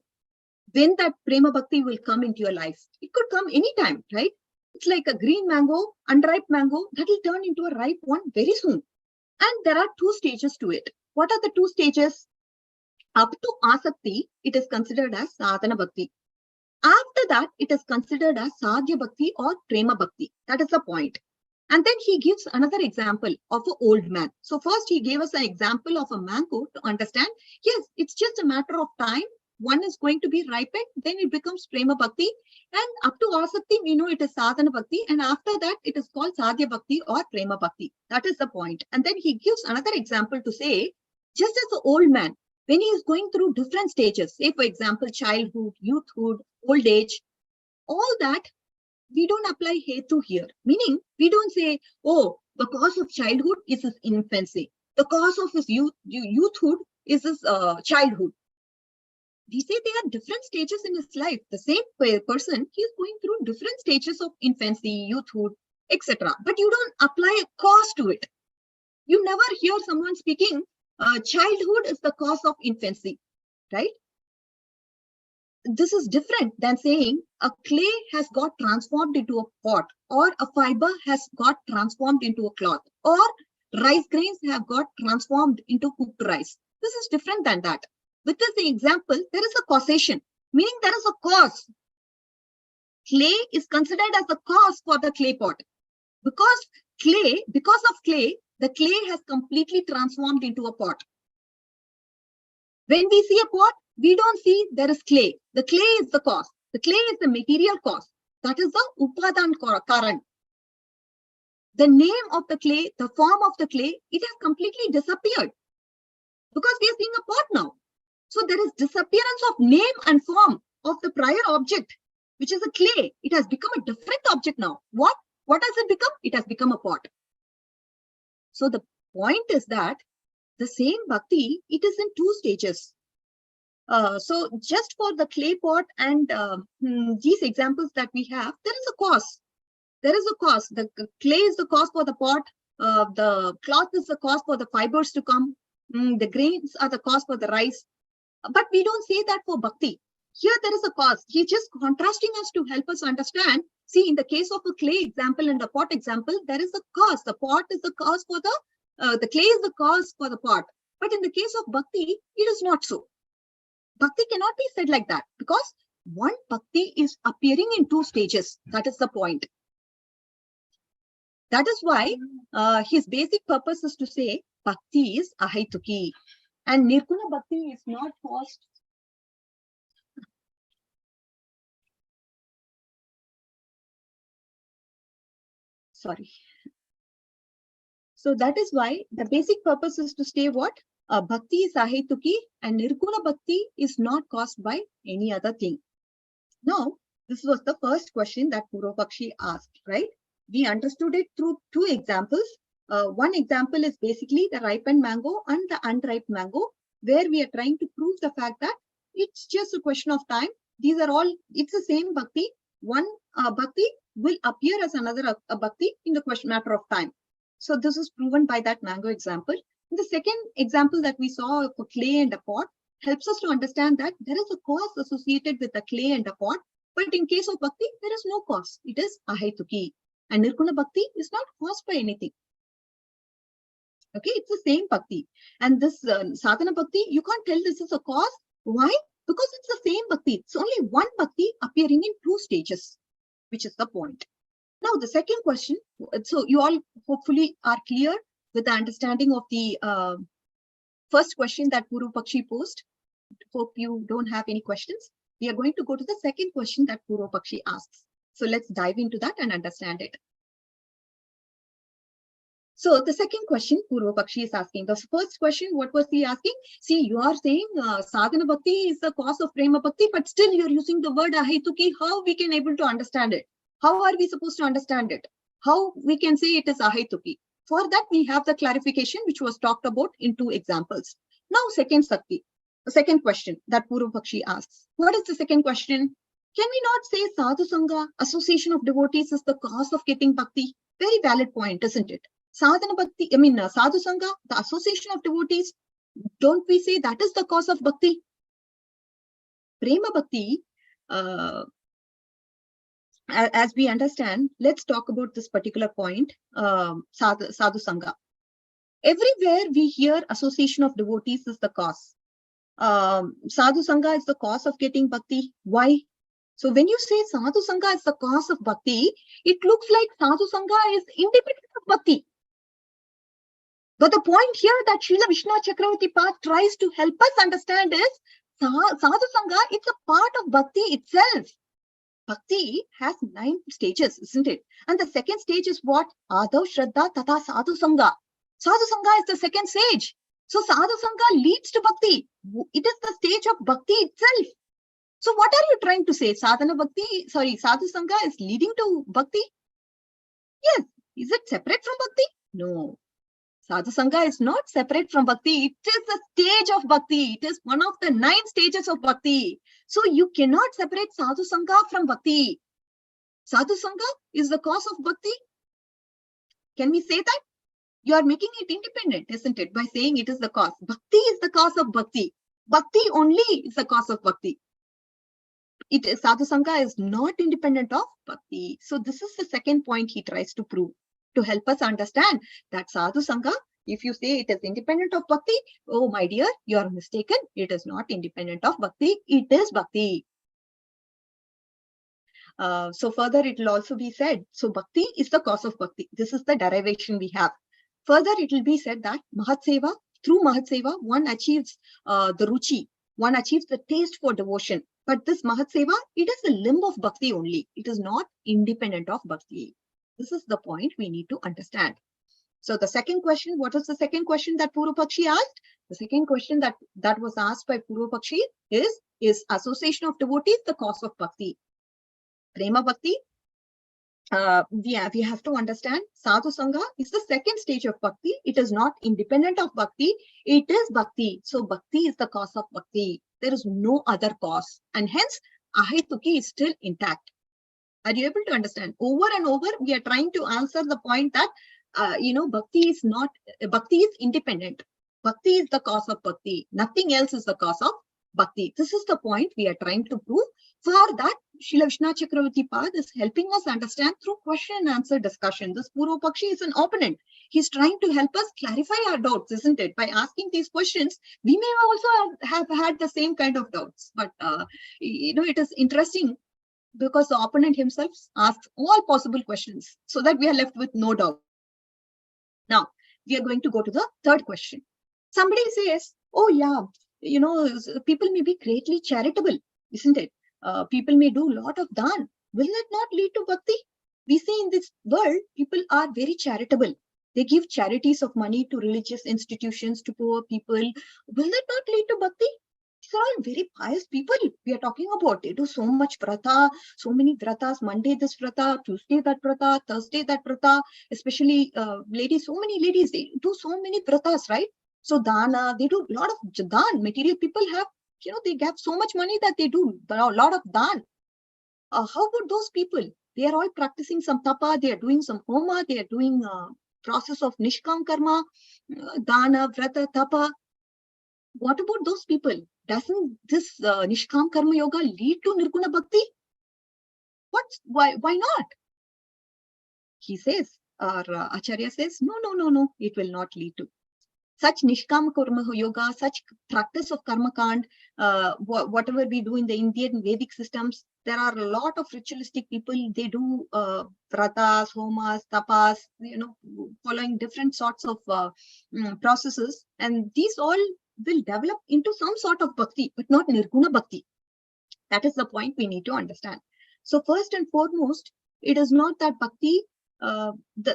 when that Prema Bhakti will come into your life. It could come anytime, right? It's like a green mango, unripe mango, that will turn into a ripe one very soon. And there are two stages to it. What are the two stages? Up to Asakti, it is considered as Sadhana Bhakti. After that, it is considered as Sadhya Bhakti or Prema Bhakti. That is the point. And then he gives another example of an old man. So first he gave us an example of a mango to understand, yes, it's just a matter of time. One is going to be ripened, then it becomes Prema Bhakti. And up to Asakti, we know it is Sadhana Bhakti. And after that, it is called Sadhya Bhakti or Prema Bhakti. That is the point. And then he gives another example to say, just as an old man, when he is going through different stages, say for example, childhood, youthhood, old age, all that, we don't apply hetu here. Meaning, we don't say, oh, the cause of childhood is his infancy. The cause of his youthhood is his childhood. We say they are different stages in his life. The same person, he is going through different stages of infancy, youthhood, etc. But you don't apply a cause to it. You never hear someone speaking, childhood is the cause of infancy, right? This is different than saying a clay has got transformed into a pot, or a fiber has got transformed into a cloth, or rice grains have got transformed into cooked rice. This is different than that. With this example, there is a causation, meaning there is a cause. Clay is considered as the cause for the clay pot. Because of clay, the clay has completely transformed into a pot. When we see a pot, we don't see there is clay. The clay is the cause. The clay is the material cause. That is the upadan karan. The name of the clay, the form of the clay, it has completely disappeared. Because we are seeing a pot now. So there is disappearance of name and form of the prior object, which is a clay. It has become a different object now. What has it become? It has become a pot. So the point is that the same bhakti, it is in two stages. So just for the clay pot and these examples that we have, there is a cause. There is a cause. The clay is the cause for the pot. The cloth is the cause for the fibers to come. The grains are the cause for the rice. But we don't say that for bhakti. Here there is a cause. He's just contrasting us to help us understand. See, in the case of a clay example and the pot example, there is a cause. The pot is the cause for the clay is the cause for the pot. But in the case of bhakti, it is not so. Bhakti cannot be said like that, because one bhakti is appearing in two stages. That is the point. That is why his basic purpose is to say bhakti is ahaituki. And nirguna bhakti is not caused. Sorry. So that is why the basic purpose is to say what? Bhakti is ahaituki and nirguna bhakti is not caused by any other thing. Now, this was the first question that Purvapakshi asked, right? We understood it through two examples. One example is basically the ripened mango and the unripe mango, where we are trying to prove the fact that it's just a question of time. These are all, it's the same bhakti. One bhakti will appear as another bhakti in the matter of time. So this is proven by that mango example. The second example that we saw of a clay and a pot helps us to understand that there is a cause associated with the clay and a pot. But in case of bhakti, there is no cause. It is ahaituki. And nirguna bhakti is not caused by anything. Okay, it's the same bhakti. And this sadhana bhakti, you can't tell this is a cause. Why? Because it's the same bhakti. It's only one bhakti appearing in two stages, which is the point. Now, the second question. So you all hopefully are clear with the understanding of the first question that Purvapakshi posed. Hope you don't have any questions. We are going to go to the second question that Purvapakshi asks. So let's dive into that and understand it. So the second question Purvapakshi is asking. The first question, what was he asking? See, you are saying sadhana bhakti is the cause of prema bhakti, but still you're using the word ahaituki. How we can able to understand it? How are we supposed to understand it? How we can say it is ahaituki? For that, we have the clarification which was talked about in two examples. Now, second question that Purvapakshi asks. What is the second question? Can we not say sadhu sangha, association of devotees, is the cause of getting bhakti? Very valid point, isn't it? Sadhana bhakti, sadhu sangha, the association of devotees, don't we say that is the cause of bhakti? Prema bhakti, as we understand, let's talk about this particular point, sadhu sangha. Everywhere we hear association of devotees is the cause. Sadhu sangha is the cause of getting bhakti. Why? So when you say sadhu sangha is the cause of bhakti, it looks like sadhu sangha is independent of bhakti. But the point here that Srila Vishnu Chakravarti Path tries to help us understand is sadhu sangha, it's a part of bhakti itself. Bhakti has 9 stages, isn't it? And the second stage is what? Adav Shraddha Tata Sadhu Sangha. Sadhu Sangha is the second stage. So Sadhu Sangha leads to Bhakti. It is the stage of Bhakti itself. So what are you trying to say? Sadhu Sangha is leading to Bhakti? Yes. Is it separate from Bhakti? No. Sadhu Sangha is not separate from Bhakti. It is the stage of Bhakti. It is one of the 9 stages of Bhakti. So you cannot separate Sadhu Sangha from Bhakti. Sadhu Sangha is the cause of Bhakti. Can we say that? You are making it independent, isn't it? By saying it is the cause. Bhakti is the cause of Bhakti. Bhakti only is the cause of Bhakti. Sadhu Sangha is not independent of Bhakti. So this is the second point he tries to prove, to help us understand that Sadhu Sangha, if you say it is independent of Bhakti, oh my dear, you are mistaken. It is not independent of Bhakti. It is Bhakti. So further it will also be said, so Bhakti is the cause of Bhakti. This is the derivation we have. Further it will be said that Mahat Seva, through Mahat Seva, one achieves the Ruchi, one achieves the taste for devotion. But this Mahat Seva, it is a limb of Bhakti only. It is not independent of Bhakti. This is the point we need to understand. So the second question, what was the second question that Purva Pakshi asked? The second question that was asked by Purva Pakshi is association of devotees the cause of Bhakti? Prema Bhakti, we have to understand Sadhu Sangha is the second stage of Bhakti. It is not independent of Bhakti. It is Bhakti. So Bhakti is the cause of Bhakti. There is no other cause. And hence, Ahituki is still intact. Are you able to understand? Over and over, we are trying to answer the point that, Bhakti is independent. Bhakti is the cause of Bhakti. Nothing else is the cause of Bhakti. This is the point we are trying to prove. For that, Srila Vishnu Chakravarti Path is helping us understand through question and answer discussion. This Purva Pakshi is an opponent. He's trying to help us clarify our doubts, isn't it? By asking these questions, we may also have had the same kind of doubts. But, it is interesting because the opponent himself asks all possible questions so that we are left with no doubt. Now, we are going to go to the third question. Somebody says, oh yeah, people may be greatly charitable, isn't it? People may do a lot of dhan. Will that not lead to bhakti? We say in this world, people are very charitable. They give charities of money to religious institutions, to poor people. Will that not lead to bhakti? These are all very pious people we are talking about. They do so much vrata, so many vratas, Monday this vrata, Tuesday that vrata, Thursday that vrata, especially ladies, so many ladies, they do so many vratas, right? So dana, they do a lot of dan. Material people have, they get so much money that they do a lot of dan. How about those people? They are all practicing some tapa, they are doing some homa, they are doing process of nishkam karma, dana, vrata, tapa. What about those people? Doesn't this nishkam karma yoga lead to nirguna bhakti? Why not? He says, or Acharya says, no, it will not lead to. Such nishkam karma yoga, such practice of karma kand, whatever we do in the Indian Vedic systems, there are a lot of ritualistic people. They do vratas, homas, tapas, following different sorts of processes, and these all will develop into some sort of bhakti, but not nirguna bhakti. That is the point we need to understand. So first and foremost, it is not that bhakti.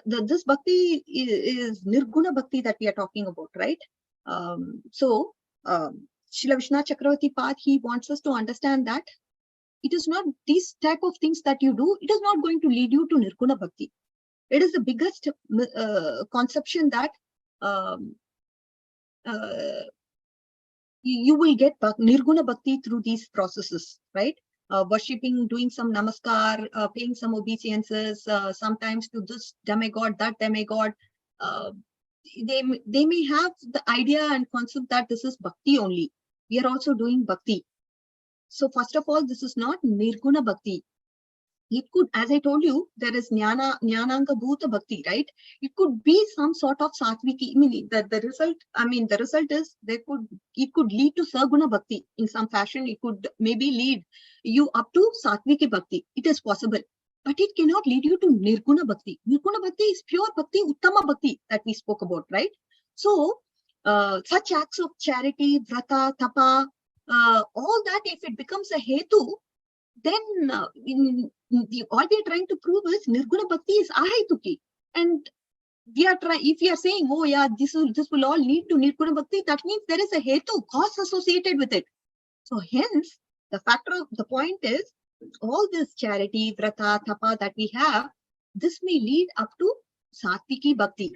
This bhakti is nirguna bhakti that we are talking about, right? Srila Vishnu Chakravarti Path, he wants us to understand that it is not these type of things that you do, it is not going to lead you to nirguna bhakti. It is the biggest conception that you will get nirguna bhakti through these processes, right? Worshipping, doing some namaskar, paying some obeisances, sometimes to this demigod, that demigod. They may have the idea and concept that this is bhakti only. We are also doing bhakti. So first of all, this is not nirguna bhakti. It could, as I told you, there is Jnananga Bhuta Bhakti, right? It could be some sort of Satviki. I mean, the result is it could lead to Saguna Bhakti in some fashion. It could maybe lead you up to Satviki Bhakti. It is possible. But it cannot lead you to Nirguna Bhakti. Nirguna Bhakti is pure Bhakti, Uttama Bhakti that we spoke about, right? So, such acts of charity, vrata, tapa, all that, if it becomes a hetu, then all we are trying to prove is Nirguna Bhakti is ahetuki. And if we are saying, oh yeah, this will all lead to Nirguna Bhakti, that means there is a hetu, cause associated with it. So hence, the point is, all this charity, vrata, tapa that we have, this may lead up to Satviki Bhakti,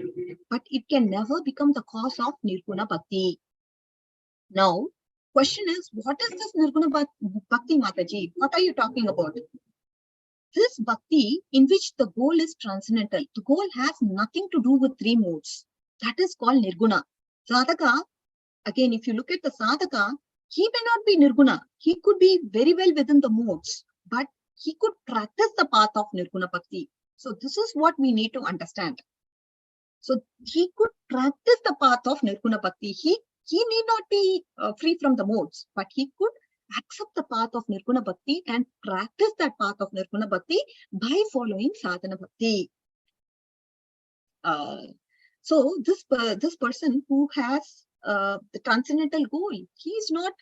but it can never become the cause of Nirguna Bhakti. Now, question is, what is this Nirguna Bhakti, Mataji? What are you talking about? This Bhakti in which the goal is transcendental. The goal has nothing to do with three modes. That is called Nirguna. Sadhaka, again, if you look at the Sadhaka, he may not be Nirguna. He could be very well within the modes, but he could practice the path of Nirguna Bhakti. So this is what we need to understand. So he could practice the path of Nirguna Bhakti. He need not be free from the modes, but he could accept the path of Nirguna Bhakti and practice that path of Nirguna Bhakti by following Sadhana Bhakti. So this person who has the transcendental goal, he is not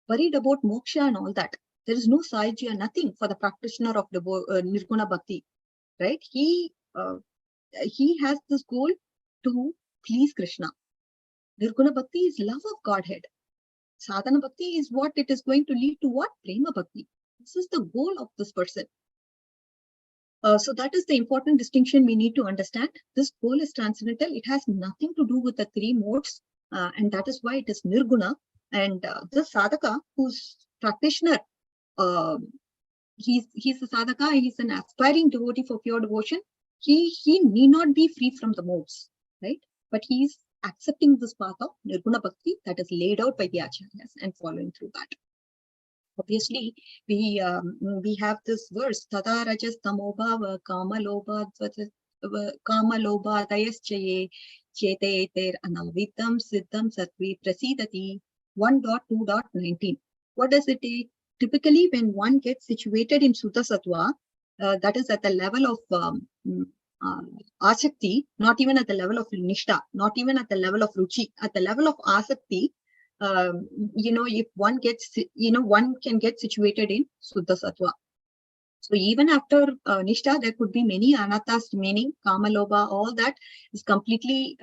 worried about moksha and all that. There is no sajya, nothing for the practitioner of the Nirguna Bhakti, right? He has this goal to please Krishna. Nirguna Bhakti is love of Godhead. Sadhana Bhakti is what it is going to lead to what? Prema Bhakti. This is the goal of this person. So that is the important distinction we need to understand. This goal is transcendental. It has nothing to do with the three modes. And that is why it is Nirguna. And this sadhaka, whose practitioner, he's a sadhaka, he's an aspiring devotee for pure devotion. He need not be free from the modes, right? But he's accepting this path of Nirguna Bhakti that is laid out by the Acharyas and following through that. Obviously, we have this verse, Tada Rajas Tamo Bhava Kama Lobha Dayaschaye Chete Ter Anavitam Siddham Satvi Prasidati 1.2.19. What does it take? Typically, when one gets situated in Sutta Sattva, that is at the level of Asakti, not even at the level of Nishta, not even at the level of Ruchi, at the level of Asakti, if one gets, one can get situated in Suddha Sattva. So even after Nishta, there could be many anathas remaining, Kama, Lobha, all that is completely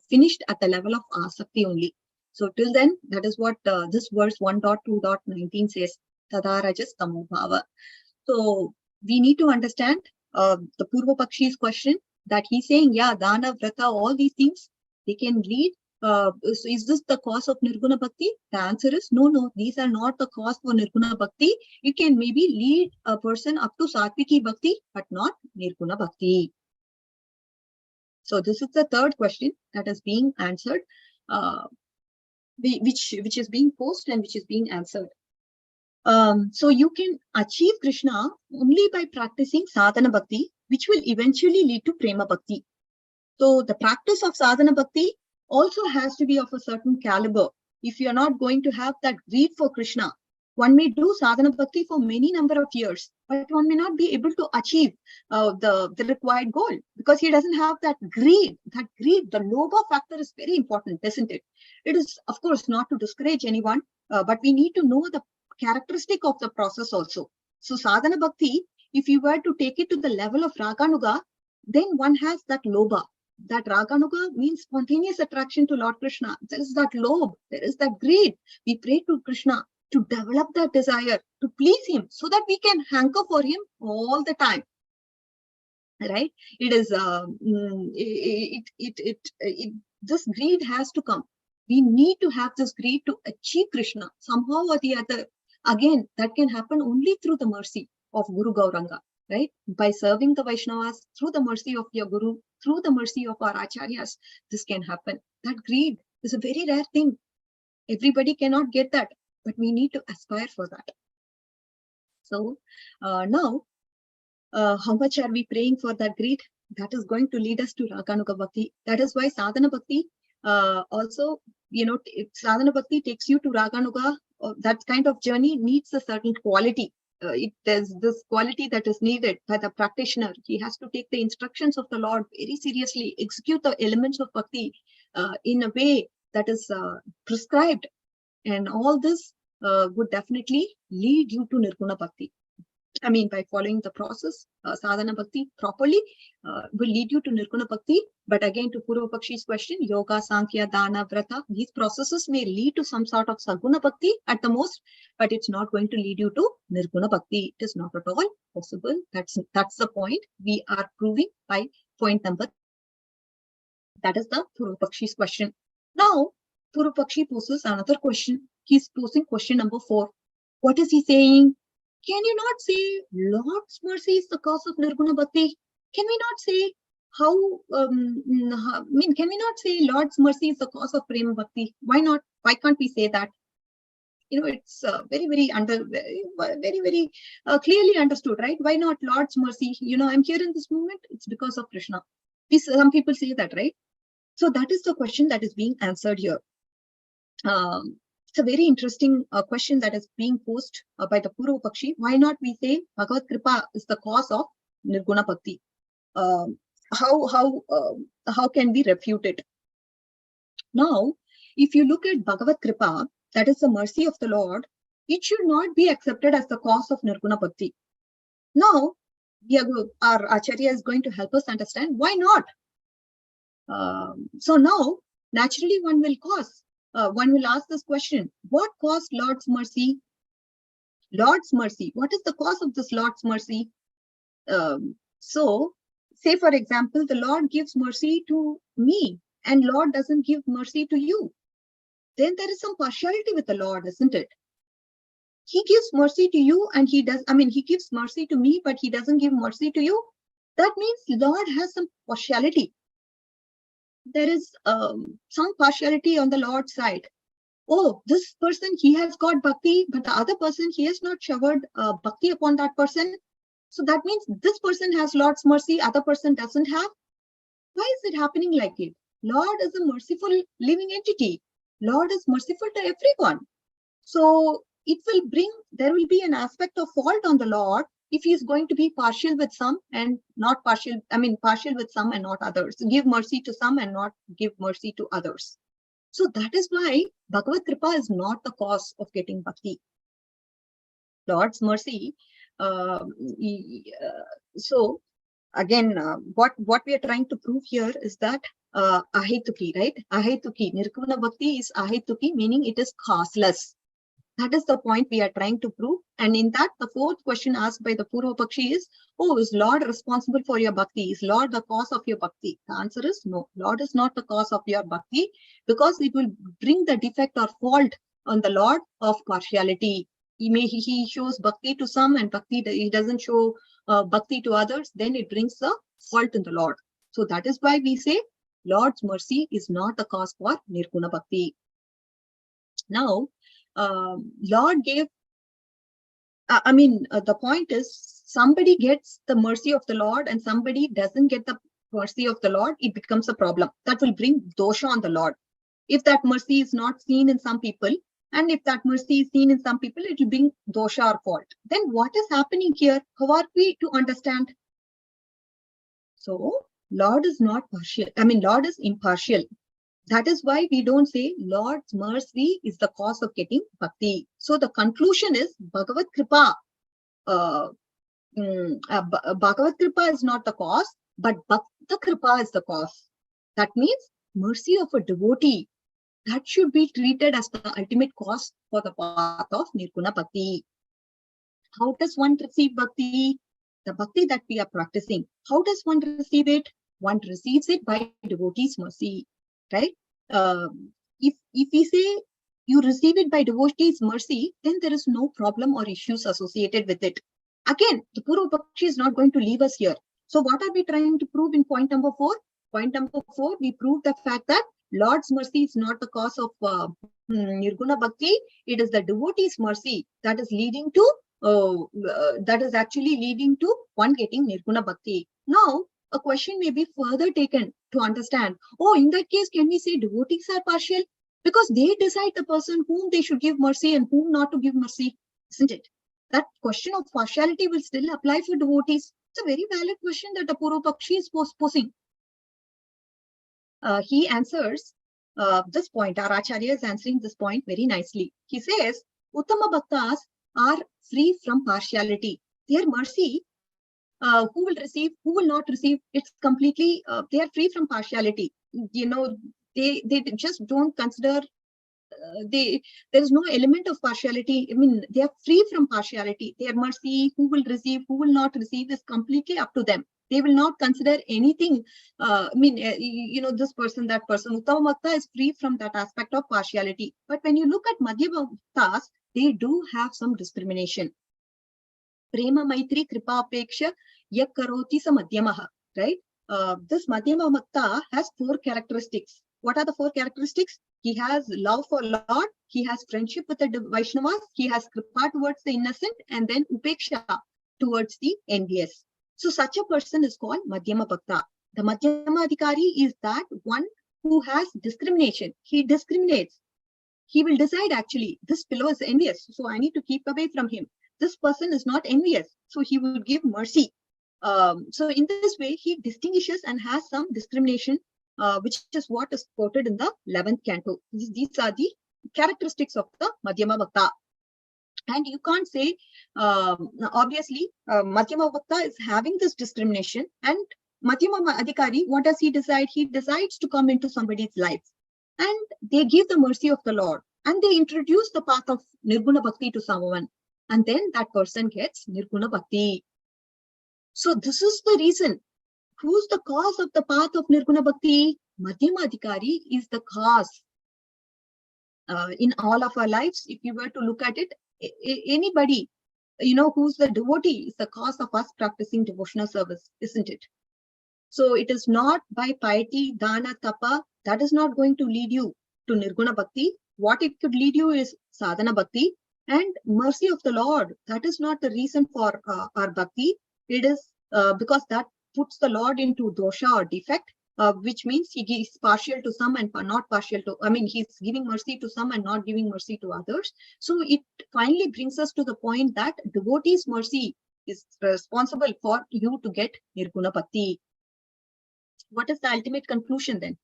finished at the level of Asakti only. So till then, that is what this verse 1.2.19 says, Tada Rajas Tamo Bhava. So we need to understand the Purva Pakshi's question that he's saying, yeah, Dana, Vrata, all these things, they can lead. Is this the cause of Nirguna Bhakti? The answer is no, these are not the cause for Nirguna Bhakti. It can maybe lead a person up to Satviki Bhakti, but not Nirguna Bhakti. So this is the third question that is being answered, which is being posed and which is being answered. So you can achieve Krishna only by practicing sadhana bhakti, which will eventually lead to prema bhakti. So the practice of sadhana bhakti also has to be of a certain caliber. If you are not going to have that greed for Krishna, one may do sadhana bhakti for many number of years, but one may not be able to achieve the required goal because he doesn't have that greed. The lobha factor is very important, isn't it? It is, of course, not to discourage anyone, but we need to know the characteristic of the process also. So sadhana bhakti, if you were to take it to the level of raganuga, then one has that lobha. That raganuga means spontaneous attraction to Lord Krishna. There is that lobha, there is that greed. We pray to Krishna to develop that desire, to please him, so that we can hanker for him all the time. Right? It is this greed has to come. We need to have this greed to achieve Krishna somehow or the other. Again, that can happen only through the mercy of Guru Gauranga, right? By serving the Vaishnavas, through the mercy of your Guru, through the mercy of our Acharyas, this can happen. That greed is a very rare thing. Everybody cannot get that, but we need to aspire for that. So now, how much are we praying for that greed? That is going to lead us to Raganuga Bhakti. That is why Sadhana Bhakti also, Sadhana Bhakti takes you to Raganuga. That kind of journey needs a certain quality. There's this quality that is needed by the practitioner. He has to take the instructions of the Lord very seriously, execute the elements of Bhakti in a way that is prescribed. And all this would definitely lead you to Nirguna Bhakti. I mean, by following the process, sadhana bhakti properly will lead you to Nirguna Bhakti. But again, to Purva Pakshi's question, yoga, sankhya, dana, vrata, these processes may lead to some sort of saguna bhakti at the most, but it's not going to lead you to Nirguna Bhakti. It is not at all possible. That's the point we are proving by point number 3. That is the Purva Pakshi's question. Now, Purva Pakshi poses another question. He's posing question number 4. What is he saying? Can you not say Lord's mercy is the cause of Nirguna Bhakti? Can we not say can we not say Lord's mercy is the cause of Prema Bhakti? Why not? Why can't we say that? It's very clearly understood, right? Why not Lord's mercy? I'm here in this moment. It's because of Krishna. Some people say that, right? So that is the question that is being answered here. It's a very interesting question that is being posed by the Purva Pakshi. Why not we say Bhagavad Kripa is the cause of Nirguna Bhakti? How can we refute it? Now, if you look at Bhagavad Kripa, that is the mercy of the Lord, it should not be accepted as the cause of Nirguna Bhakti. Now, our Acharya is going to help us understand why not. So now, naturally, one will ask this question: what caused Lord's mercy? Lord's mercy. What is the cause of this Lord's mercy? So, say for example, the Lord gives mercy to me, and Lord doesn't give mercy to you. Then there is some partiality with the Lord, isn't it? He gives mercy to you, and he gives mercy to me, but he doesn't give mercy to you. That means Lord has some partiality. There is some partiality on the Lord's side. Oh, this person, he has got bhakti, but the other person, he has not showered bhakti upon that person. So that means this person has Lord's mercy, other person doesn't have. Why is it happening like it? Lord is a merciful living entity. Lord is merciful to everyone. So there will be an aspect of fault on the Lord if he is going to be partial with some and not partial with some and not others. Give mercy to some and not give mercy to others. So that is why Bhagavad Kripa is not the cause of getting bhakti. Lord's mercy. So again, what we are trying to prove here is that ahetuki, right? Ahetuki. Nirguna Bhakti is ahetuki, meaning it is causeless. That is the point we are trying to prove. And in that, the fourth question asked by the Purva Pakshi is, is Lord responsible for your bhakti? Is Lord the cause of your bhakti? The answer is no. Lord is not the cause of your bhakti, because it will bring the defect or fault on the Lord of partiality. He shows bhakti to some and he doesn't show bhakti to others. Then it brings the fault in the Lord. So that is why we say Lord's mercy is not the cause for Nirguna Bhakti. Now, Lord gave, the point is, somebody gets the mercy of the Lord and somebody doesn't get the mercy of the Lord, it becomes a problem. That will bring dosha on the Lord. If that mercy is not seen in some people, and if that mercy is seen in some people, it will bring dosha or fault. Then what is happening here? How are we to understand? So, Lord is not partial. Lord is impartial. That is why we don't say Lord's mercy is the cause of getting bhakti. So the conclusion is Bhagavad Kripa. Bhagavad Kripa is not the cause, but Bhakta Kripa is the cause. That means mercy of a devotee. That should be treated as the ultimate cause for the path of Nirguna Bhakti. How does one receive bhakti? The bhakti that we are practicing. How does one receive it? One receives it by devotee's mercy. Right? If we say you receive it by devotee's mercy, then there is no problem or issues associated with it. Again, the Purva Pakshi is not going to leave us here. So what are we trying to prove in point number 4? Point number 4, we prove the fact that Lord's mercy is not the cause of Nirguna Bhakti. It is the devotee's mercy that is leading to that is actually leading to one getting Nirguna Bhakti. Now, a question may be further taken to understand, oh, in that case, can we say devotees are partial? Because they decide the person whom they should give mercy and whom not to give mercy, isn't it? That question of partiality will still apply for devotees. It's a very valid question that the Purva Pakshi is posing. He answers this point. Our Acharya is answering this point very nicely. He says, Uttama Bhaktas are free from partiality. Their mercy, who will receive, who will not receive, it's completely, they are free from partiality. You know, they just don't consider, there is no element of partiality. I mean, they are free from partiality. Their mercy, who will receive, who will not receive, is completely up to them. They will not consider anything. This person, that person. Uttama Bhakta is free from that aspect of partiality. But when you look at Madhya Bhaktas, they do have some discrimination. Prema Maitri Kripa Apeksha Yak Karoti Sa Madhyamaha, right? This Madhyama Bhakta has 4 characteristics. What are the 4 characteristics? He has love for Lord, he has friendship with the Vaishnavas, he has Kripa towards the innocent, and then Upeksha towards the envious. So such a person is called Madhyama Bhakta. The Madhyama Adhikari is that one who has discrimination. He discriminates. He will decide, actually, this fellow is envious, so I need to keep away from him. This person is not envious, so he will give mercy. So in this way, he distinguishes and has some discrimination, which is what is quoted in the 11th canto. These are the characteristics of the Madhyama Bhakta. And you can't say, obviously, Madhyama Bhakta is having this discrimination, and Madhyama Adhikari, what does he decide? He decides to come into somebody's life, and they give the mercy of the Lord, and they introduce the path of Nirguna Bhakti to someone, and then that person gets Nirguna Bhakti. So this is the reason. Who's the cause of the path of Nirguna Bhakti? Madhyama Adhikari is the cause. In all of our lives, if you were to look at it, anybody, who's the devotee is the cause of us practicing devotional service, isn't it? So it is not by piety, dana, tapa, that is not going to lead you to Nirguna Bhakti. What it could lead you is sadhana bhakti and mercy of the Lord. That is not the reason for our bhakti. It is because that puts the Lord into dosha or defect, which means he gives partial to some and not partial to, he's giving mercy to some and not giving mercy to others. So it finally brings us to the point that devotee's mercy is responsible for you to get Nirguna Bhakti. What is the ultimate conclusion then?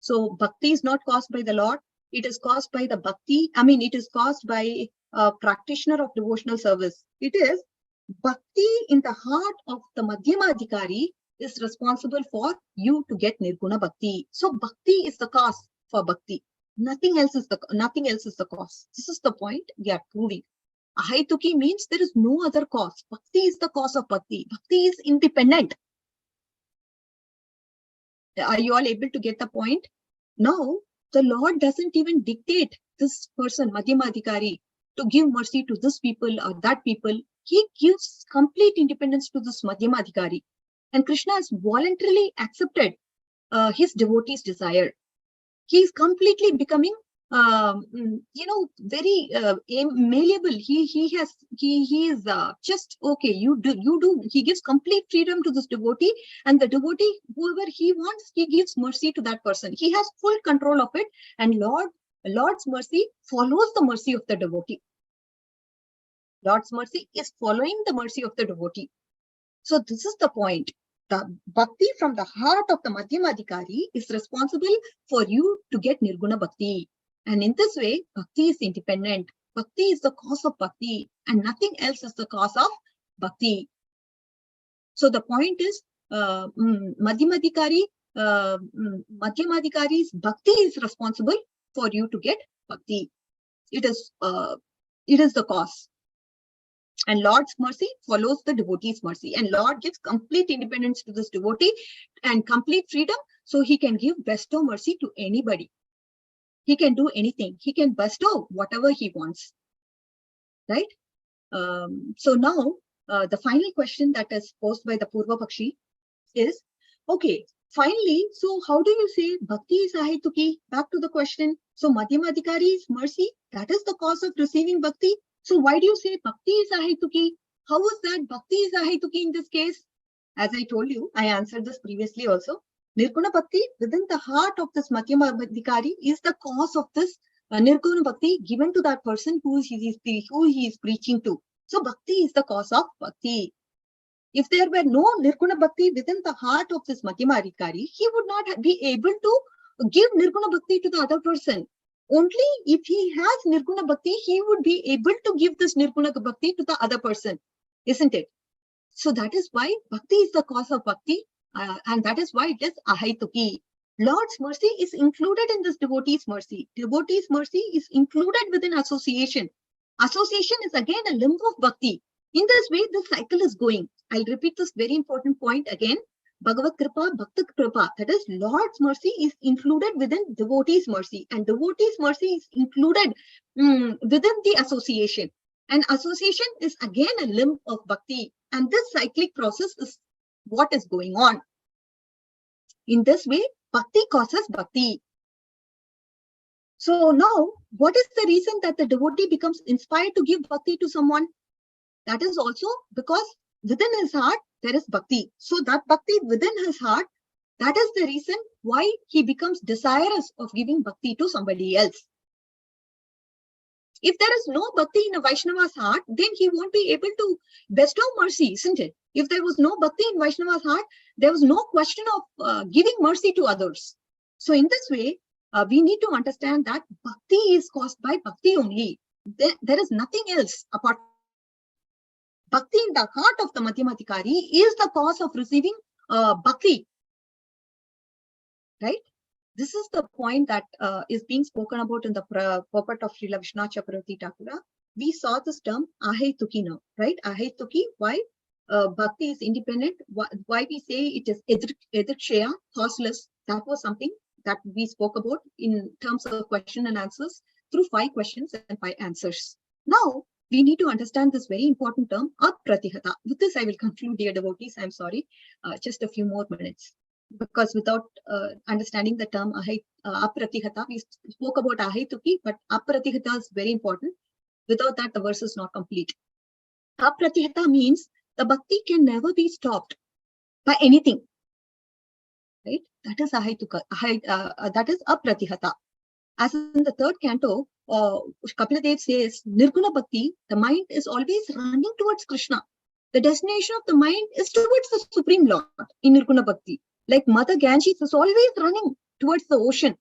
So bhakti is not caused by the Lord. It is caused by the bhakti. It is caused by a practitioner of devotional service. It is bhakti in the heart of the Madhyama Adhikari is responsible for you to get Nirguna Bhakti. So bhakti is the cause for bhakti. Nothing else is the cause. This is the point we are proving. Ahaituki means there is no other cause. Bhakti is the cause of bhakti. Bhakti is independent. Are you all able to get the point? Now, the Lord doesn't even dictate this person, Madhyama Adhikari, to give mercy to this people or that people. He gives complete independence to this Madhyama Adhikari. And Krishna has voluntarily accepted his devotee's desire. He is completely becoming, very malleable. He is just, okay, you do. He gives complete freedom to this devotee, and the devotee, whoever he wants, he gives mercy to that person. He has full control of it, and Lord's mercy follows the mercy of the devotee. Lord's mercy is following the mercy of the devotee. So this is the point. The bhakti from the heart of the Madhyama Adhikari is responsible for you to get Nirguna Bhakti. And in this way, bhakti is independent. Bhakti is the cause of bhakti, and nothing else is the cause of bhakti. So the point is, Madhyama Adhikari's bhakti is responsible for you to get bhakti. It is the cause. And Lord's mercy follows the devotee's mercy. And Lord gives complete independence to this devotee and complete freedom, so he can bestow mercy to anybody. He can do anything. He can bestow whatever he wants. Right? So now, the final question that is posed by the Purva Pakshi is, okay, finally, so how do you say bhakti is ahaituki? Back to the question. So Madhyama Adhikari's mercy, that is the cause of receiving bhakti. So why do you say bhakti is ahetuki? How is that bhakti is ahetuki in this case? As I told you, I answered this previously also. Nirguna bhakti within the heart of this Madhyama Adhikari is the cause of this Nirguna bhakti given to that person who he is preaching to. So bhakti is the cause of bhakti. If there were no Nirguna bhakti within the heart of this Madhyama Adhikari, he would not be able to give Nirguna bhakti to the other person. Only if he has Nirguna bhakti, he would be able to give this Nirguna bhakti to the other person, isn't it? So that is why bhakti is the cause of bhakti, and that is why it is ahaituki. Lord's mercy is included in this devotee's mercy. Devotee's mercy is included within association. Association is again a limb of bhakti. In this way, the cycle is going. I'll repeat this very important point again. Bhagavad Kripa, Bhakta Kripa, that is Lord's mercy is included within devotee's mercy, and devotee's mercy is included within the association. And association is again a limb of bhakti. And this cyclic process is what is going on. In this way, bhakti causes bhakti. So now, what is the reason that the devotee becomes inspired to give bhakti to someone? That is also because within his heart, there is bhakti. So that bhakti within his heart, that is the reason why he becomes desirous of giving bhakti to somebody else. If there is no bhakti in a Vaishnava's heart, then he won't be able to bestow mercy, isn't it? If there was no bhakti in Vaishnava's heart, there was no question of giving mercy to others. So in this way, we need to understand that bhakti is caused by bhakti only. There is nothing else apart. Bhakti in the heart of the Madhyamadhikari is the cause of receiving bhakti. Right? This is the point that is being spoken about in the purport of Srila Vishwanath Chakravarti Thakura. We saw this term ahetuki now, right? Ahetuki, why bhakti is independent, why we say it is edrikshaya, causeless. That was something that we spoke about in terms of question and answers through 5 questions and 5 answers. Now, we need to understand this very important term, apratihata. With this, I will conclude, dear devotees. I'm sorry, just a few more minutes. Because without understanding the term apratihata, we spoke about ahetuki, but apratihata is very important. Without that, the verse is not complete. Apratihata means the bhakti can never be stopped by anything. Right? That is ahetuka. That is apratihata. As in the 3rd canto, Kapila Dev says, Nirguna Bhakti, the mind is always running towards Krishna. The destination of the mind is towards the Supreme Lord in Nirguna Bhakti. Like Mother Ganges is always running towards the ocean.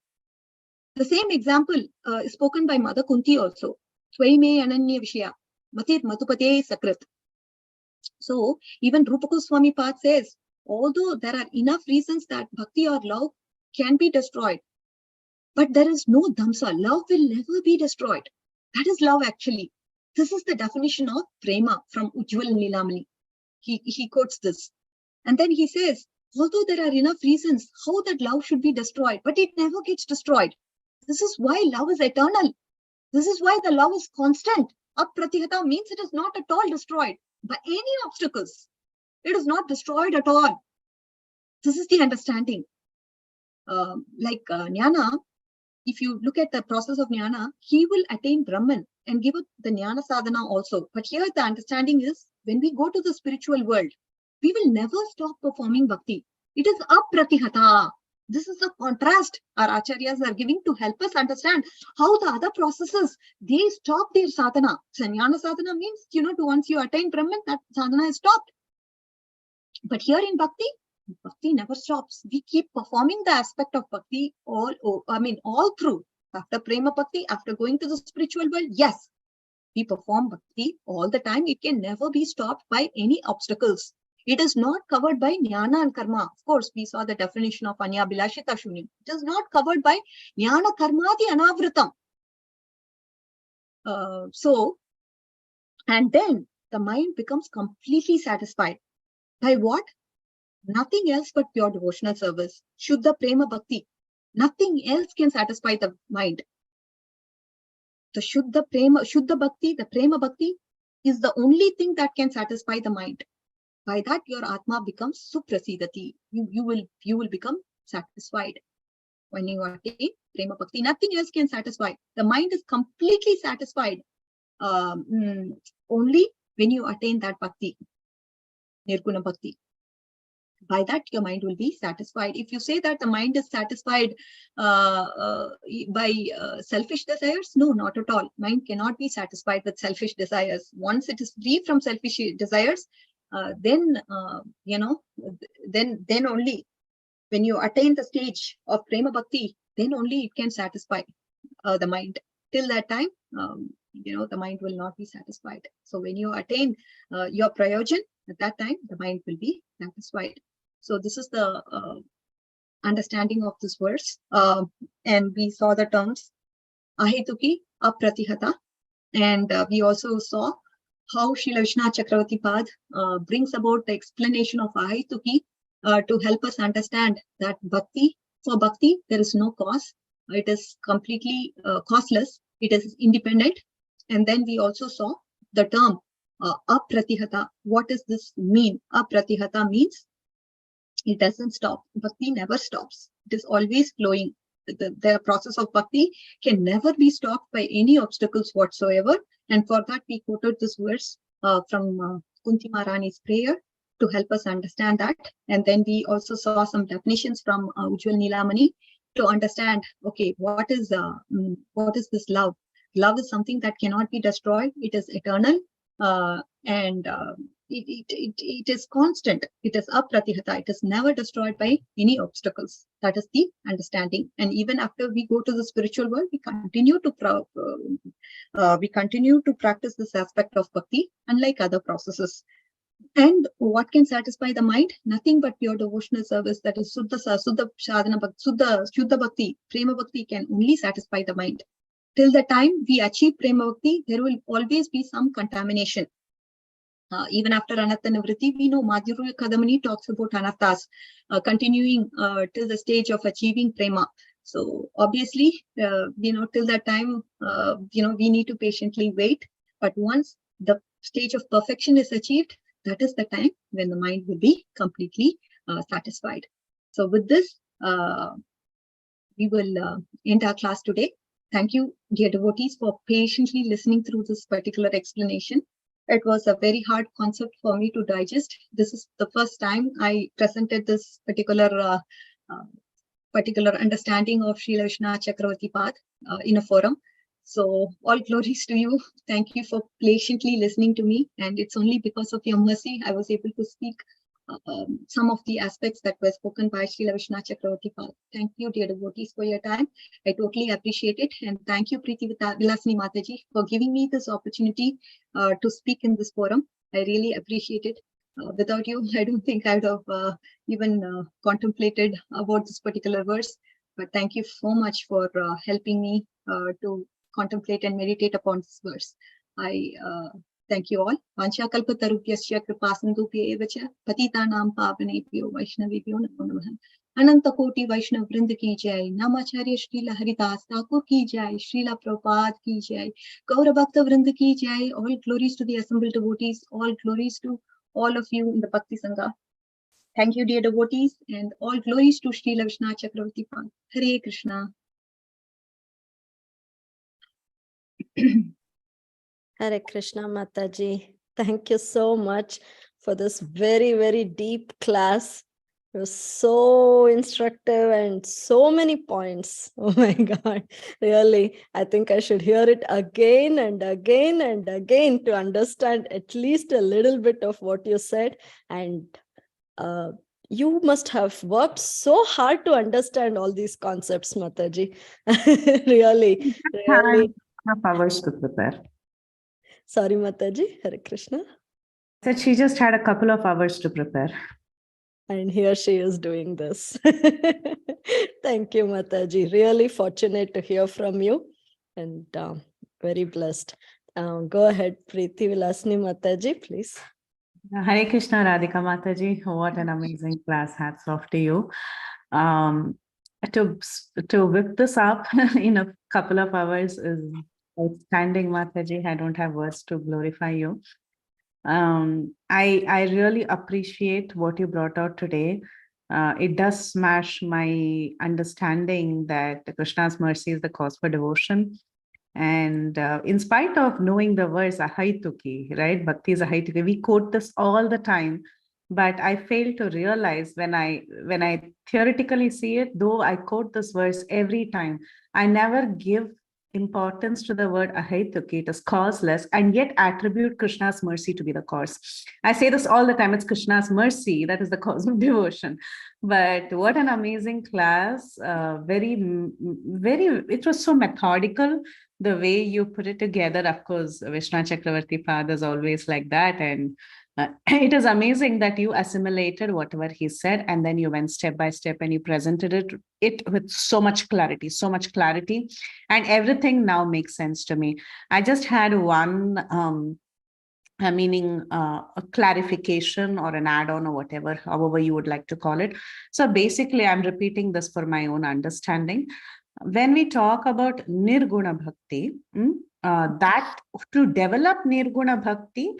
The same example is spoken by Mother Kunti also. Swaime Ananya Vishya, Matir Matupate Sakrit. So even Rupa Goswami Pad says, although there are enough reasons that bhakti or love can be destroyed, but there is no dhamsa. Love will never be destroyed. That is love actually. This is the definition of prema from Ujjwal Nilamani. He quotes this. And then he says, although there are enough reasons how that love should be destroyed, but it never gets destroyed. This is why love is eternal. This is why the love is constant. Apratihata means it is not at all destroyed by any obstacles. It is not destroyed at all. This is the understanding. Jnana, if you look at the process of jnana, he will attain Brahman and give up the jnana sadhana also. But here the understanding is, when we go to the spiritual world, we will never stop performing bhakti. It is apratihata. This is the contrast our acharyas are giving to help us understand how the other processes, they stop their sadhana. So jnana sadhana means, once you attain Brahman, that sadhana is stopped. But here in bhakti never stops. We keep performing the aspect of bhakti all through. After prema bhakti, after going to the spiritual world, yes, we perform bhakti all the time. It can never be stopped by any obstacles. It is not covered by jnana and karma. Of course, we saw the definition of anya bilashita shunyam. It is not covered by jnana karmadi anavritam. And then the mind becomes completely satisfied. By what? Nothing else but pure devotional service. Shuddha prema bhakti. Nothing else can satisfy the mind. The Shuddha bhakti, the prema bhakti is the only thing that can satisfy the mind. By that, your atma becomes suprasidati. You will become satisfied. When you attain prema bhakti, nothing else can satisfy. The mind is completely satisfied. only when you attain that bhakti, nirguna bhakti. By that, your mind will be satisfied. If you say that the mind is satisfied by selfish desires, no, not at all. Mind cannot be satisfied with selfish desires. Once it is free from selfish desires, then only when you attain the stage of prema bhakti, then only it can satisfy the mind. Till that time, the mind will not be satisfied. So when you attain your prayojan, at that time, the mind will be satisfied. So this is the understanding of this verse. And we saw the terms ahetuki, apratihata. And we also saw how Srila Vishwanath Chakravarti Pad brings about the explanation of ahetuki to help us understand that for bhakti, there is no cause. It is completely causeless. It is independent. And then we also saw the term apratihata. What does this mean? Apratihata means it doesn't stop. Bhakti never stops. It is always flowing. The process of bhakti can never be stopped by any obstacles whatsoever. And for that, we quoted this verse from Kunti Maharani's prayer to help us understand that. And then we also saw some definitions from Ujjwal Nilamani to understand, okay, what is this love? Love is something that cannot be destroyed. It is eternal. It is constant. It is apratihata. It is never destroyed by any obstacles. That is the understanding. And even after we go to the spiritual world, we continue to practice this aspect of bhakti, unlike other processes. And what can satisfy the mind? Nothing but pure devotional service. That is Shuddha Sadhana Bhakti, Shuddha Bhakti, Prema Bhakti can only satisfy the mind. Till the time we achieve Prema Bhakti, there will always be some contamination. Even after Anatta Nivritti, we know Madhurya Kadamani talks about anarthas continuing till the stage of achieving Prema. So obviously, till that time, we need to patiently wait. But once the stage of perfection is achieved, that is the time when the mind will be completely satisfied. So with this, we will end our class today. Thank you, dear devotees, for patiently listening through this particular explanation. It was a very hard concept for me to digest. This is the first time I presented this particular understanding of Srila Vishwanath Chakravarti Pad in a forum. So all glories to you. Thank you for patiently listening to me. And it's only because of your mercy I was able to speak some of the aspects that were spoken by Srila Vishwanath Chakravarti Pad. Thank you, dear devotees, for your time. I totally appreciate it. And thank you, Preeti Vilasini Mataji, for giving me this opportunity to speak in this forum. I really appreciate it. Without you, I don't think I would have even contemplated about this particular verse. But thank you so much for helping me to contemplate and meditate upon this verse. I thank you all. Vancha kalpatarubhyasya kripasindubhya evacha patitanam pavanebhyo vaishnavebhyo namo namah. Ananta Koti Vaishnav Vrind ki jai, Namacharya Srila Haridas Thakur ki jai, Srila Prabhupada ki jai, Gaura Bhakta Vrind ki jai. All glories to the assembled devotees, all glories to all of you in the Bhakti Sangha. Thank you, dear devotees, and all glories to Srila Vishwanath Chakravarti Pad. Hare Krishna. Hare Krishna, Mataji. Thank you so much for this very, very deep class. It was so instructive and so many points. Oh my God. Really, I think I should hear it again and again and again to understand at least a little bit of what you said. And you must have worked so hard to understand all these concepts, Mataji. really. Enough hours to prepare. Sorry, Mataji. Hare Krishna. Said she just had a couple of hours to prepare. And here she is doing this. Thank you, Mataji. Really fortunate to hear from you and very blessed. Go ahead, Preeti Vilasini Mataji, please. Hare Krishna, Radhika Mataji. What an amazing class. Hats off to you. To whip this up in a couple of hours is outstanding, Mataji. I don't have words to glorify you. I really appreciate what you brought out today. It does smash my understanding that Krishna's mercy is the cause for devotion. And in spite of knowing the verse Ahaituki, right? Bhakti is Ahaituki. We quote this all the time, but I fail to realize when I theoretically see it, though I quote this verse every time, I never give importance to the word Ahaituki. It is causeless, and yet attribute Krishna's mercy to be the cause. I say this all the time. It's Krishna's mercy that is the cause of devotion. But what an amazing class. It was so methodical. The way you put it together, of course, Vishnu Chakravarti Pad is always like that. And it is amazing that you assimilated whatever he said, and then you went step by step and you presented it with so much clarity, and everything now makes sense to me. I just had one a clarification or an add-on or whatever, however you would like to call it. So basically, I'm repeating this for my own understanding. When we talk about Nirguna Bhakti, that to develop Nirguna Bhakti,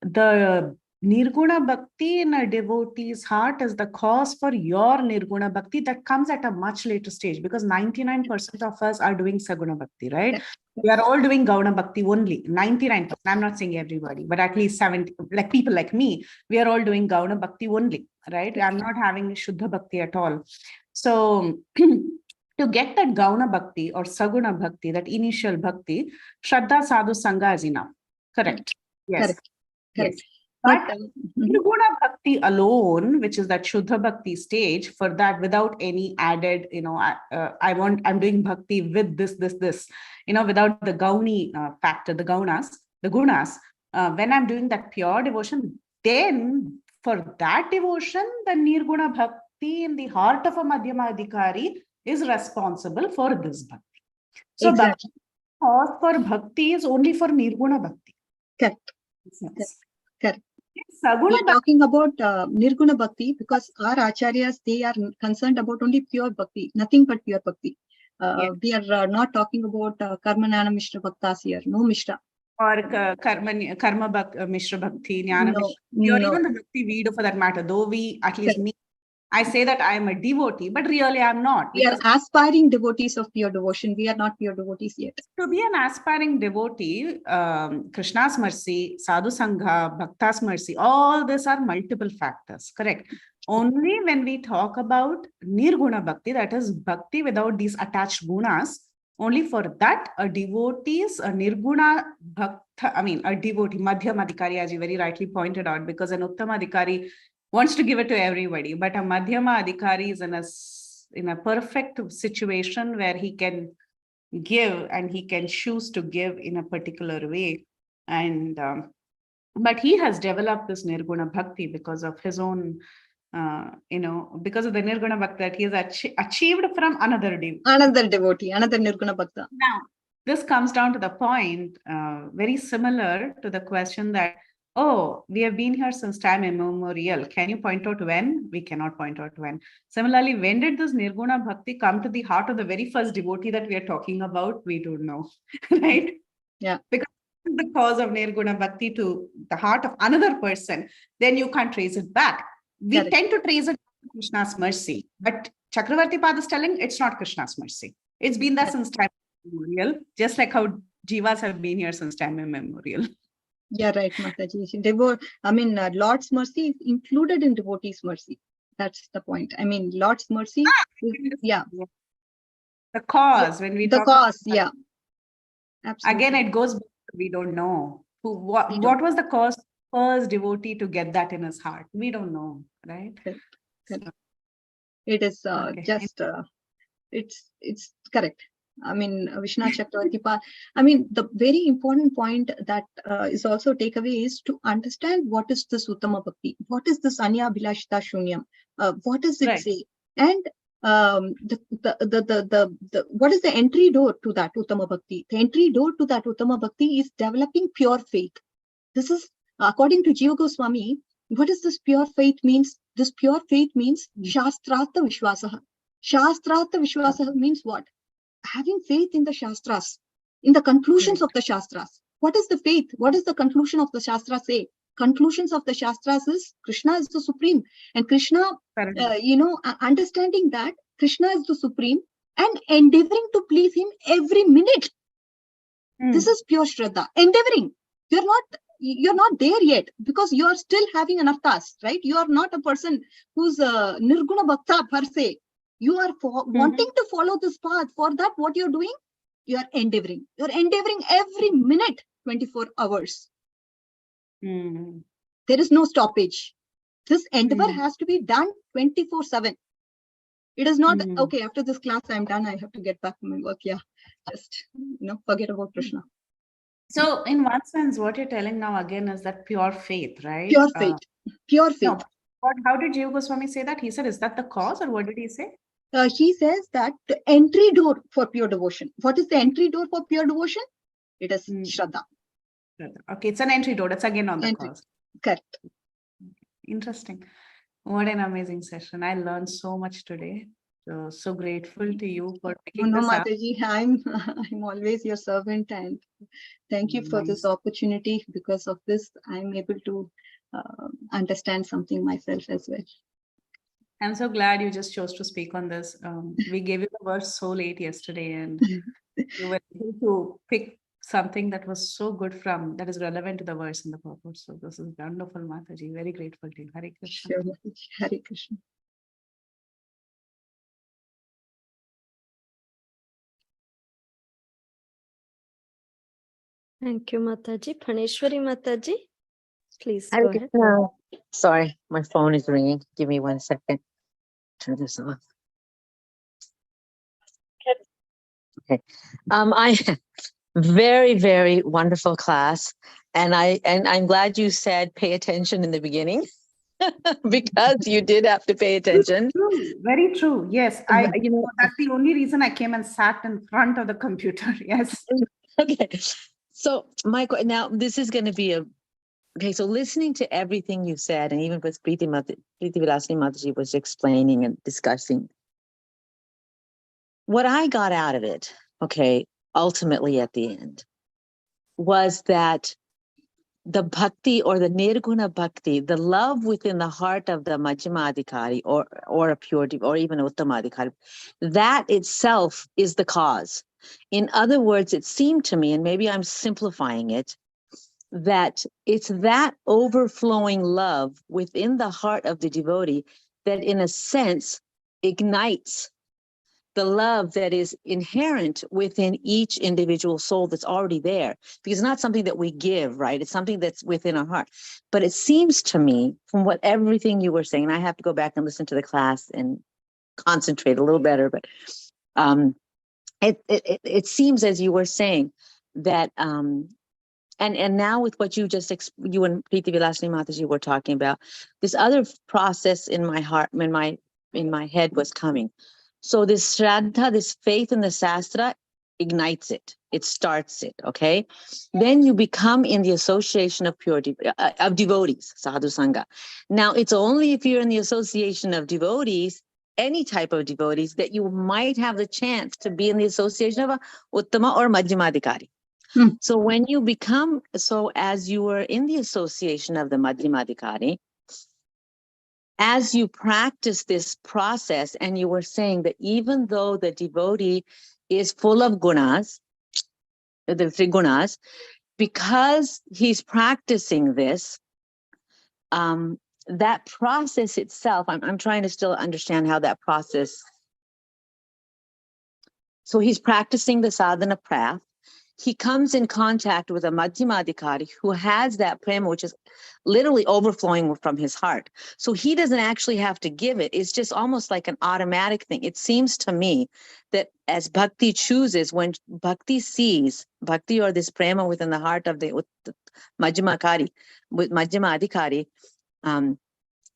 the Nirguna Bhakti in a devotee's heart is the cause for your Nirguna Bhakti that comes at a much later stage, because 99% of us are doing Saguna Bhakti, right? We are all doing Gauna Bhakti only, 99%. I'm not saying everybody, but at least 70, like people like me, we are all doing Gauna Bhakti only, right? I'm not having Shuddha Bhakti at all. So to get that Gauna Bhakti or Saguna Bhakti, that initial Bhakti, Shraddha Sadhu Sangha is enough. Correct. Yes. Correct. Yes. But Nirguna Bhakti alone, which is that Shuddha Bhakti stage, for that without any added, I'm doing Bhakti with this, without the Gauni factor, the Gunas, when I'm doing that pure devotion, then for that devotion, the Nirguna Bhakti in the heart of a Madhyama Adhikari is responsible for this Bhakti. So exactly. The cause for Bhakti is only for Nirguna Bhakti. Correct. Correct. We are talking about Nirguna Bhakti because our Acharyas, they are concerned about only pure Bhakti, nothing but pure Bhakti. We are not talking about Karmanana Mishra Bhaktas here, no Mishra. Or Karma Mishra Bhakti, Jnana Mishra, or even the Bhakti we do for that matter, though we, at least me, I say that I am a devotee, but really I'm not. We are aspiring devotees of pure devotion. We are not pure devotees yet. To be an aspiring devotee, Krishna's mercy, Sadhu Sangha, Bhakta's mercy, all these are multiple factors, correct? Only when we talk about Nirguna Bhakti, that is Bhakti without these attached gunas, only for that a devotee's a Nirguna Bhakta, a devotee, Madhyama Adhikari, as you very rightly pointed out, because an Uttama Adhikari wants to give it to everybody, but a Madhyama Adhikari is in a perfect situation where he can give and he can choose to give in a particular way. And but he has developed this Nirguna Bhakti because of his own, because of the Nirguna Bhakti that he has achieved from another devotee, another Nirguna Bhakta. Now, this comes down to the point, very similar to the question that, oh, we have been here since time immemorial. Can you point out when? We cannot point out when. Similarly, when did this Nirguna Bhakti come to the heart of the very first devotee that we are talking about? We don't know, right? Yeah. Because the cause of Nirguna Bhakti to the heart of another person, then you can't trace it back. We tend to trace it to Krishna's mercy, but Chakravarti Pad is telling it's not Krishna's mercy. It's been there since time immemorial, just like how Jivas have been here since time immemorial. Yeah, right, Mataji. Lord's mercy is included in devotee's mercy. That's the point. Lord's mercy is, the cause, when we talk about yeah. Absolutely. Again, it goes back to we don't know. What was the cause first devotee to get that in his heart? We don't know, right? It is it's correct. Vishnu Chakravarti, the very important point that is also takeaway is to understand what is this Uttama Bhakti, what is this Anya Bhilashita Shunyam, what does it say, and what is the entry door to that Uttama Bhakti? The entry door to that Uttama Bhakti is developing pure faith. This is according to Jiva Goswami. What does this pure faith means? This pure faith means Shastrata Vishwasaha. Shastrata Vishwasaha means what? Having faith in the Shastras, in the conclusions of the Shastras. What is the faith? What does the conclusion of the Shastras say? Conclusions of the Shastras is Krishna is the Supreme. And Krishna, understanding that Krishna is the Supreme and endeavoring to please him every minute. This is pure Shraddha. Endeavoring. You're not there yet because you are still having anarthas, right? You are not a person who's a nirguna bhakta per se. You are wanting to follow this path. For that, what you're doing? You are endeavoring. You're endeavoring every minute, 24 hours. Mm. There is no stoppage. This endeavor has to be done 24/7. It is not, okay, after this class, I'm done. I have to get back to my work. Yeah, just, forget about Krishna. So in one sense, what you're telling now again is that pure faith, right? Pure faith. Pure faith. No, how did Jiva Goswami say that? He said, is that the cause, or what did he say? He says that the entry door for pure devotion. What is the entry door for pure devotion? It is Shraddha. Okay, it's an entry door. That's again on the cause. Correct. Interesting. What an amazing session. I learned so much today. So grateful to you for picking this up. Mataji, I'm always your servant, and thank you for this opportunity. Because of this, I'm able to understand something myself as well. I'm so glad you just chose to speak on this. We gave you the verse so late yesterday, and you were able to pick something that was so good that is relevant to the verse and the purpose. So this is wonderful, Mataji. Very grateful to you. Hare Krishna. Sure, Mataji. Hare Krishna. Thank you, Mataji. Praneshwari Mataji, please Hare go ahead. Krishna. Sorry, my phone is ringing. Give me 1 second. Turn this off. Okay. I very, very wonderful class. And I'm glad you said pay attention in the beginning because you did have to pay attention. True. Very true. Yes. That's the only reason I came and sat in front of the computer. Yes. Okay. So now this is going to be okay, so listening to everything you said, and even with Preeti Vilasini Mataji was explaining and discussing, what I got out of it, okay, ultimately at the end, was that the bhakti or the nirguna bhakti, the love within the heart of the Madhyamadhikari or a pure or even Uttamadhikari, that itself is the cause. In other words, it seemed to me, and maybe I'm simplifying it, that it's that overflowing love within the heart of the devotee that in a sense ignites the love that is inherent within each individual soul that's already there, because it's not something that we give, right? It's something that's within our heart. But it seems to me, from everything you were saying, and I have to go back and listen to the class and concentrate a little better, but it seems, as you were saying, that and now with what you you and Preeti Vilasini Mataji were talking about, this other process in my heart, in my head was coming. So this Shraddha, this faith in the Shastra, ignites it. It starts it, okay? Then you become in the association of of devotees, sadhu sangha. Now, it's only if you're in the association of devotees, any type of devotees, that you might have the chance to be in the association of a Uttama or Madhyamadhikari. So when you as you were in the association of the Madhyamadhikari, as you practice this process, and you were saying that even though the devotee is full of gunas, the 3 gunas, because he's practicing this, that process itself, I'm trying to still understand how that process. So he's practicing the sadhana path. He comes in contact with a Madhyamadhikari who has that prema, which is literally overflowing from his heart. So he doesn't actually have to give it. It's just almost like an automatic thing. It seems to me that as bhakti chooses, when bhakti sees bhakti or this prema within the heart of the Madhyamadhikari,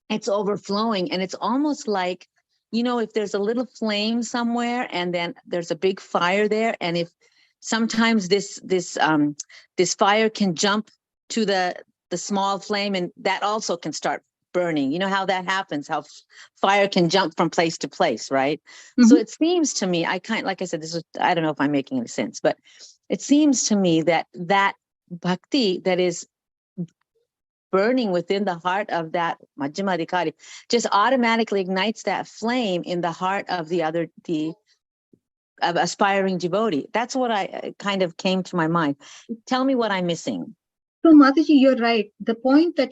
it's overflowing, and it's almost like, if there's a little flame somewhere and then there's a big fire there, and if sometimes this fire can jump to the small flame, and that also can start burning. You know how that happens, how fire can jump from place to place, right? So it seems to me, like I said, I don't know if I'm making any sense, but it seems to me that bhakti that is burning within the heart of that Madhyamadhikari just automatically ignites that flame in the heart of the aspiring devotee. That's what I kind of came to my mind. Tell me what I'm missing. So Mataji, you're right. The point that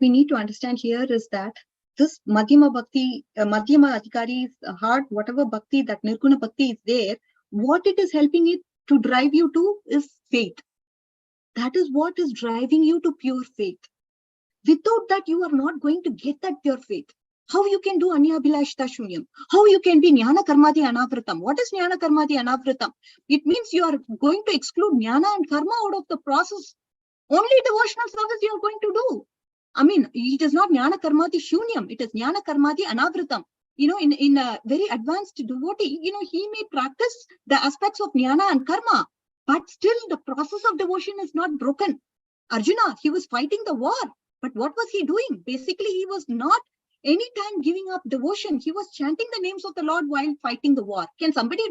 we need to understand here is that this Madhyama Bhakti, Madhyama Adhikari's heart, whatever Bhakti, that Nirguna Bhakti is there, what it is helping it to drive you to is faith. That is what is driving you to pure faith. Without that, you are not going to get that pure faith. How you can do Anyabhilashita Shunyam? How you can be Jnana Karmadi Anavritam? What is Jnana Karmadi Anavritam? It means you are going to exclude Jnana and Karma out of the process. Only devotional service you are going to do. I mean, it is not Jnana Karmadi Shunyam. It is Jnana Karmadi Anavritam. In a very advanced devotee, he may practice the aspects of Jnana and Karma, but still the process of devotion is not broken. Arjuna, he was fighting the war, but what was he doing? Basically, he was not anytime giving up devotion. He was chanting the names of the Lord while fighting the war. Can somebody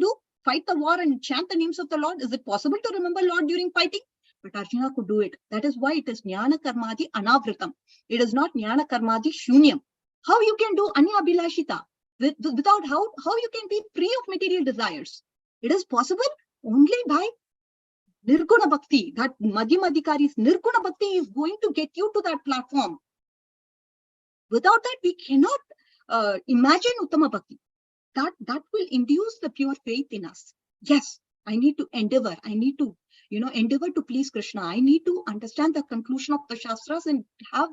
fight the war and chant the names of the Lord? Is it possible to remember Lord during fighting? But Arjuna could do it. That is why it is Jnana Karmadi Anavritam. It is not Jnana Karmadi Shunyam. How you can do Anyabhilashita? Without how you can be free of material desires? It is possible only by Nirguna Bhakti. That Madhyama Adhikari's Nirguna Bhakti is going to get you to that platform. Without that, we cannot imagine Uttama Bhakti. That will induce the pure faith in us. Yes, I need to endeavor. I need to, endeavor to please Krishna. I need to understand the conclusion of the Shastras and have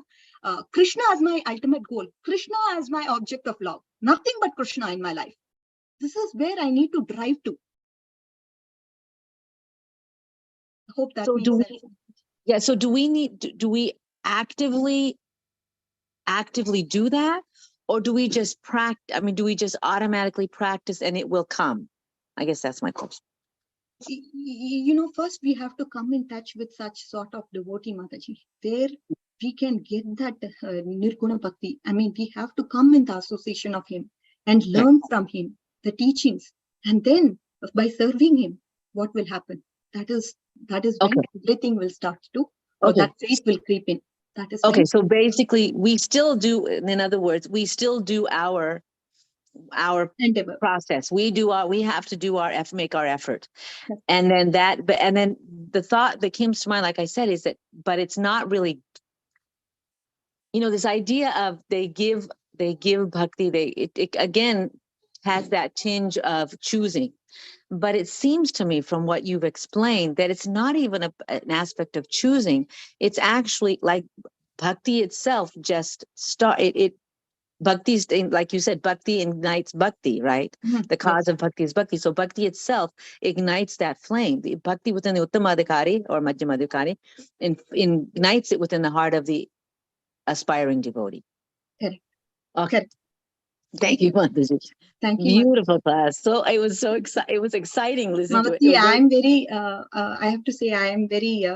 Krishna as my ultimate goal. Krishna as my object of love. Nothing but Krishna in my life. This is where I need to drive to. I hope that makes sense. Yeah. So do we actively do that? Or do we just practice? I mean, do we just automatically practice and it will come? I guess that's my question. First we have to come in touch with such sort of devotee, Mataji, where we can get that Nirguna Bhakti. I mean, we have to come in the association of him and learn from him the teachings. And then by serving him, what will happen? That is when everything will start to, or that faith will creep in. That is okay. So basically, we still do. In other words, we still do our endeavor process. We have to do make our effort, and then the thought that comes to mind, like I said, is that, but it's not really. This idea of they give bhakti. It again has that tinge of choosing. But it seems to me from what you've explained that it's not even an aspect of choosing. It's actually like bhakti itself just bhakti is, like you said, bhakti ignites bhakti, right? Mm-hmm. The cause of bhakti is bhakti. So bhakti itself ignites that flame. The bhakti within the Uttama Adhikari or Madhyama Adhikari ignites it within the heart of the aspiring devotee. Correct. Okay. Correct. Thank you, Mataji. Thank you. Beautiful class. So it was so exciting. It was exciting listening to it. I'm very, I have to say, I am very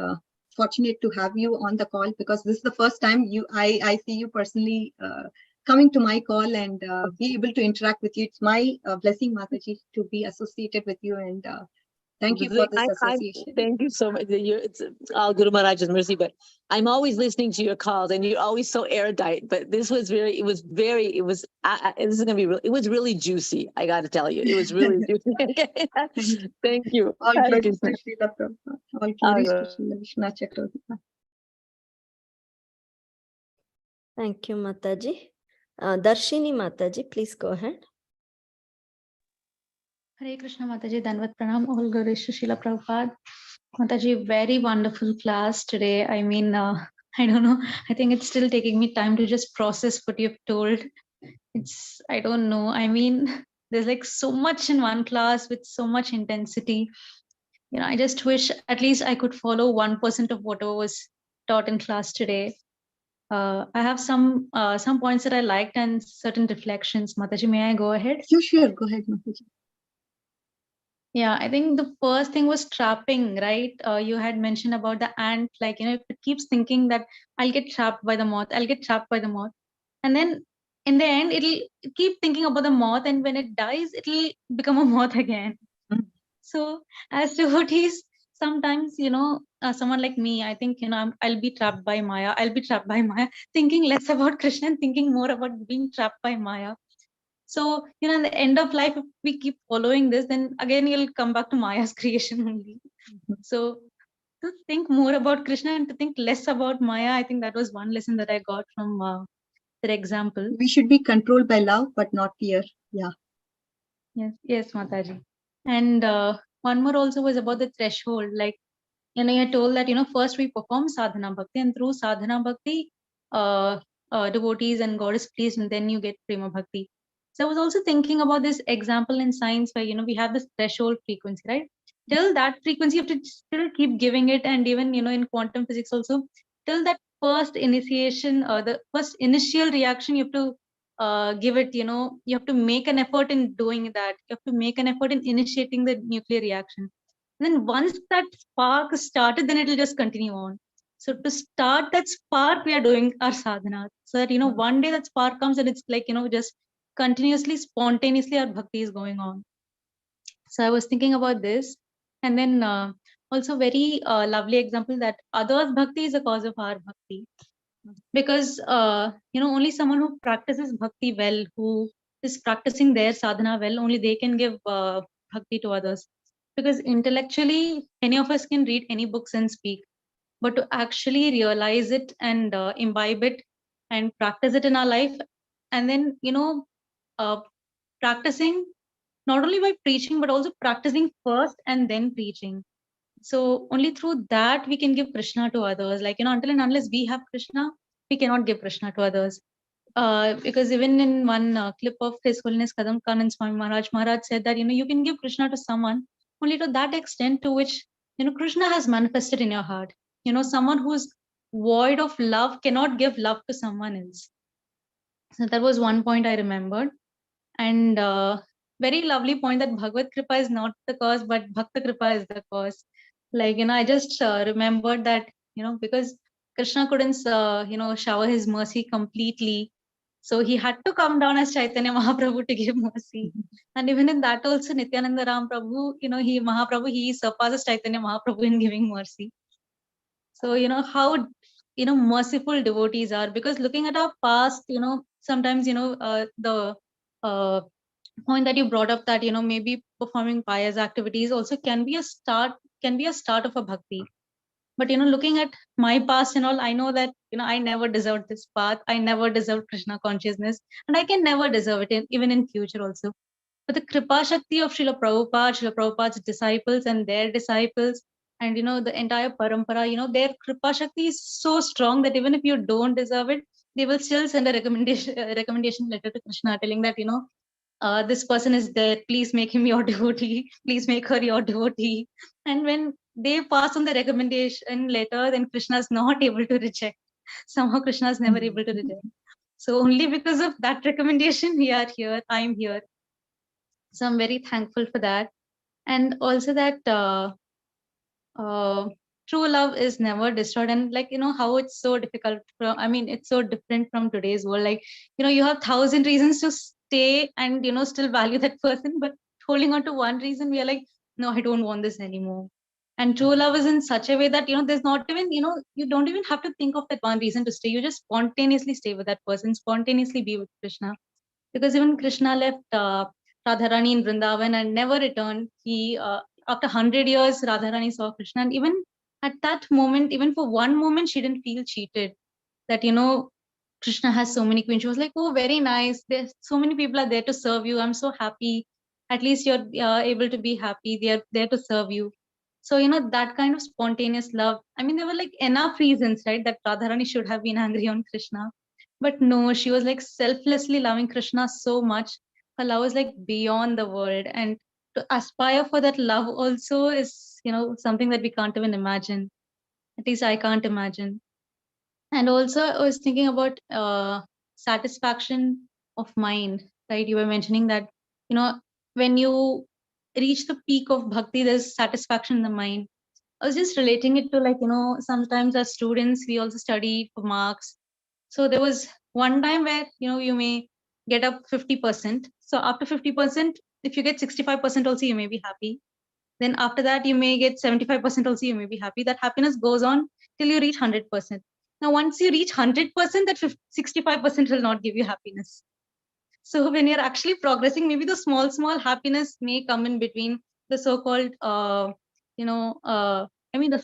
fortunate to have you on the call, because this is the first time I see you personally coming to my call and be able to interact with you. It's my blessing, Mataji, to be associated with you, and thank you for this association. Thank you so much. It's all Guru Maharaj's mercy, but I'm always listening to your calls and you're always so erudite, but this was this is going to be real. It was really juicy. I got to tell you, it was really juicy. Thank you. All glory to Srila Prabhupada. All glory to Srila Vishwanath Chakravarti. Thank you, Mataji. Darshini Mataji, please go ahead. Hare Krishna Mataji, Danvat Pranam, all glories to Srila Prabhupada. Mataji, very wonderful class today. I mean, I don't know. I think it's still taking me time to just process what you've told. I don't know. I mean, there's like so much in one class with so much intensity. I just wish at least I could follow 1% of whatever was taught in class today. I have some points that I liked and certain reflections. Mataji, may I go ahead? Sure, go ahead, Mataji. Yeah, I think the first thing was trapping, right? You had mentioned about the ant, like, if it keeps thinking that I'll get trapped by the moth, and then in the end, it'll keep thinking about the moth, and when it dies, it'll become a moth again. Mm-hmm. So as devotees, sometimes, someone like me, I think, I'll be trapped by Maya, thinking less about Krishna and thinking more about being trapped by Maya. So, in the end of life, if we keep following this, then again, you'll come back to Maya's creation only. So, to think more about Krishna and to think less about Maya, I think that was one lesson that I got from that example. We should be controlled by love, but not fear. Yeah. Yes, Mataji. And one more also was about the threshold. Like, you had told that, first we perform sadhana bhakti, and through sadhana bhakti, devotees and God is pleased, and then you get prema bhakti. So I was also thinking about this example in science where, we have this threshold frequency, right? Till that frequency, you have to still keep giving it. And even, in quantum physics also, till that first initiation, the first initial reaction, you have to give it, you have to make an effort in doing that. You have to make an effort in initiating the nuclear reaction. And then once that spark started, then it will just continue on. So to start that spark, we are doing our sadhana. So that, one day that spark comes and it's like, just continuously, spontaneously our bhakti is going on. So I was thinking about this. And then also very lovely example that others' bhakti is a cause of our bhakti. Because, only someone who practices bhakti well, who is practicing their sadhana well, only they can give bhakti to others. Because intellectually, any of us can read any books and speak, but to actually realize it and imbibe it and practice it in our life, and then, practicing not only by preaching, but also practicing first and then preaching. So only through that we can give Krishna to others. Like, until and unless we have Krishna, we cannot give Krishna to others. Because even in one clip of His Holiness Kadam Kanan Swami Maharaj said that, you can give Krishna to someone only to that extent to which, Krishna has manifested in your heart. Someone who's void of love cannot give love to someone else. So that was one point I remembered. And very lovely point that Bhagavad Kripa is not the cause, but Bhakta Kripa is the cause. Like, I just remembered that, because Krishna couldn't, shower his mercy completely. So he had to come down as Chaitanya Mahaprabhu to give mercy. And even in that also, Nityananda Ram Prabhu, he surpasses Chaitanya Mahaprabhu in giving mercy. So, how, merciful devotees are, because looking at our past, sometimes, the point that you brought up that, maybe performing pious activities also can be a start of a bhakti. But, looking at my past and all, I know that, I never deserved this path. I never deserved Krishna consciousness, and I can never deserve it even in future also. But the Kripa Shakti of Srila Prabhupada's disciples and their disciples, and, the entire parampara, their Kripa Shakti is so strong that even if you don't deserve it, they will still send a recommendation letter to Krishna telling that, this person is there, please make him your devotee, please make her your devotee. And when they pass on the recommendation letter, then Krishna is not able to reject. Somehow Krishna is never able to reject. So only because of that recommendation, we are here, I'm here. So I'm very thankful for that. And also that true love is never destroyed. And like, how it's so difficult it's so different from today's world. Like, you have 1,000 reasons to stay and, still value that person, but holding on to one reason, we are like, no, I don't want this anymore. And true love is in such a way that, there's not even, you don't even have to think of that one reason to stay. You just spontaneously stay with that person, spontaneously be with Krishna. Because even Krishna left Radharani in Vrindavan and never returned. He after 100 years, Radharani saw Krishna, and even at that moment, even for one moment, she didn't feel cheated. That, Krishna has so many queens. She was like, oh, very nice. There's so many people are there to serve you. I'm so happy. At least you're able to be happy. They are there to serve you. So, that kind of spontaneous love. There were like enough reasons, right, that Radharani should have been angry on Krishna. But no, she was like selflessly loving Krishna so much. Her love is like beyond the world. And to aspire for that love also is, something that we can't even imagine. At least I can't imagine. And also, I was thinking about satisfaction of mind, right? You were mentioning that, when you reach the peak of bhakti, there's satisfaction in the mind. I was just relating it to, like, sometimes as students, we also study for marks. So there was one time where, you may get up 50%. So after 50%, if you get 65% also, you may be happy. Then after that, you may get 75% also, you may be happy. That happiness goes on till you reach 100%. Now, once you reach 100%, that 65% will not give you happiness. So when you're actually progressing, maybe the small happiness may come in between the so-called, the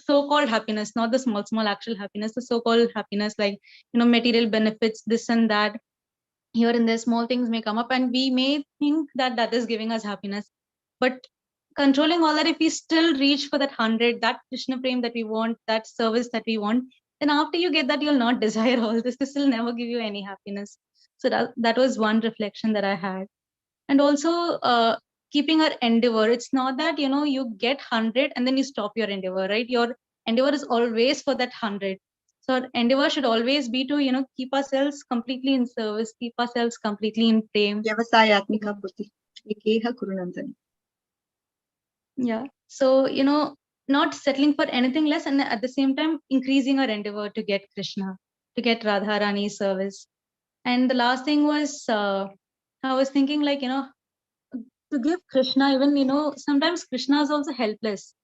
so-called happiness, not the small actual happiness, the so-called happiness, like, material benefits, this and that. Here and there, small things may come up, and we may think that that is giving us happiness. But controlling all that, if we still reach for that 100, that Krishna prem that we want, that service that we want, then after you get that, you'll not desire all this. This will never give you any happiness. So that was one reflection that I had. And also keeping our endeavor. It's not that, you get 100 and then you stop your endeavor, right? Your endeavor is always for that 100. So our endeavor should always be to, keep ourselves completely in service, keep ourselves completely in prem. Vyavasayatmika Purti. Ekeha Kurunandani. Yeah. So, not settling for anything less, and at the same time, increasing our endeavor to get Krishna, to get Radharani's service. And the last thing was, I was thinking, like, to give Krishna, even, sometimes Krishna is also helpless,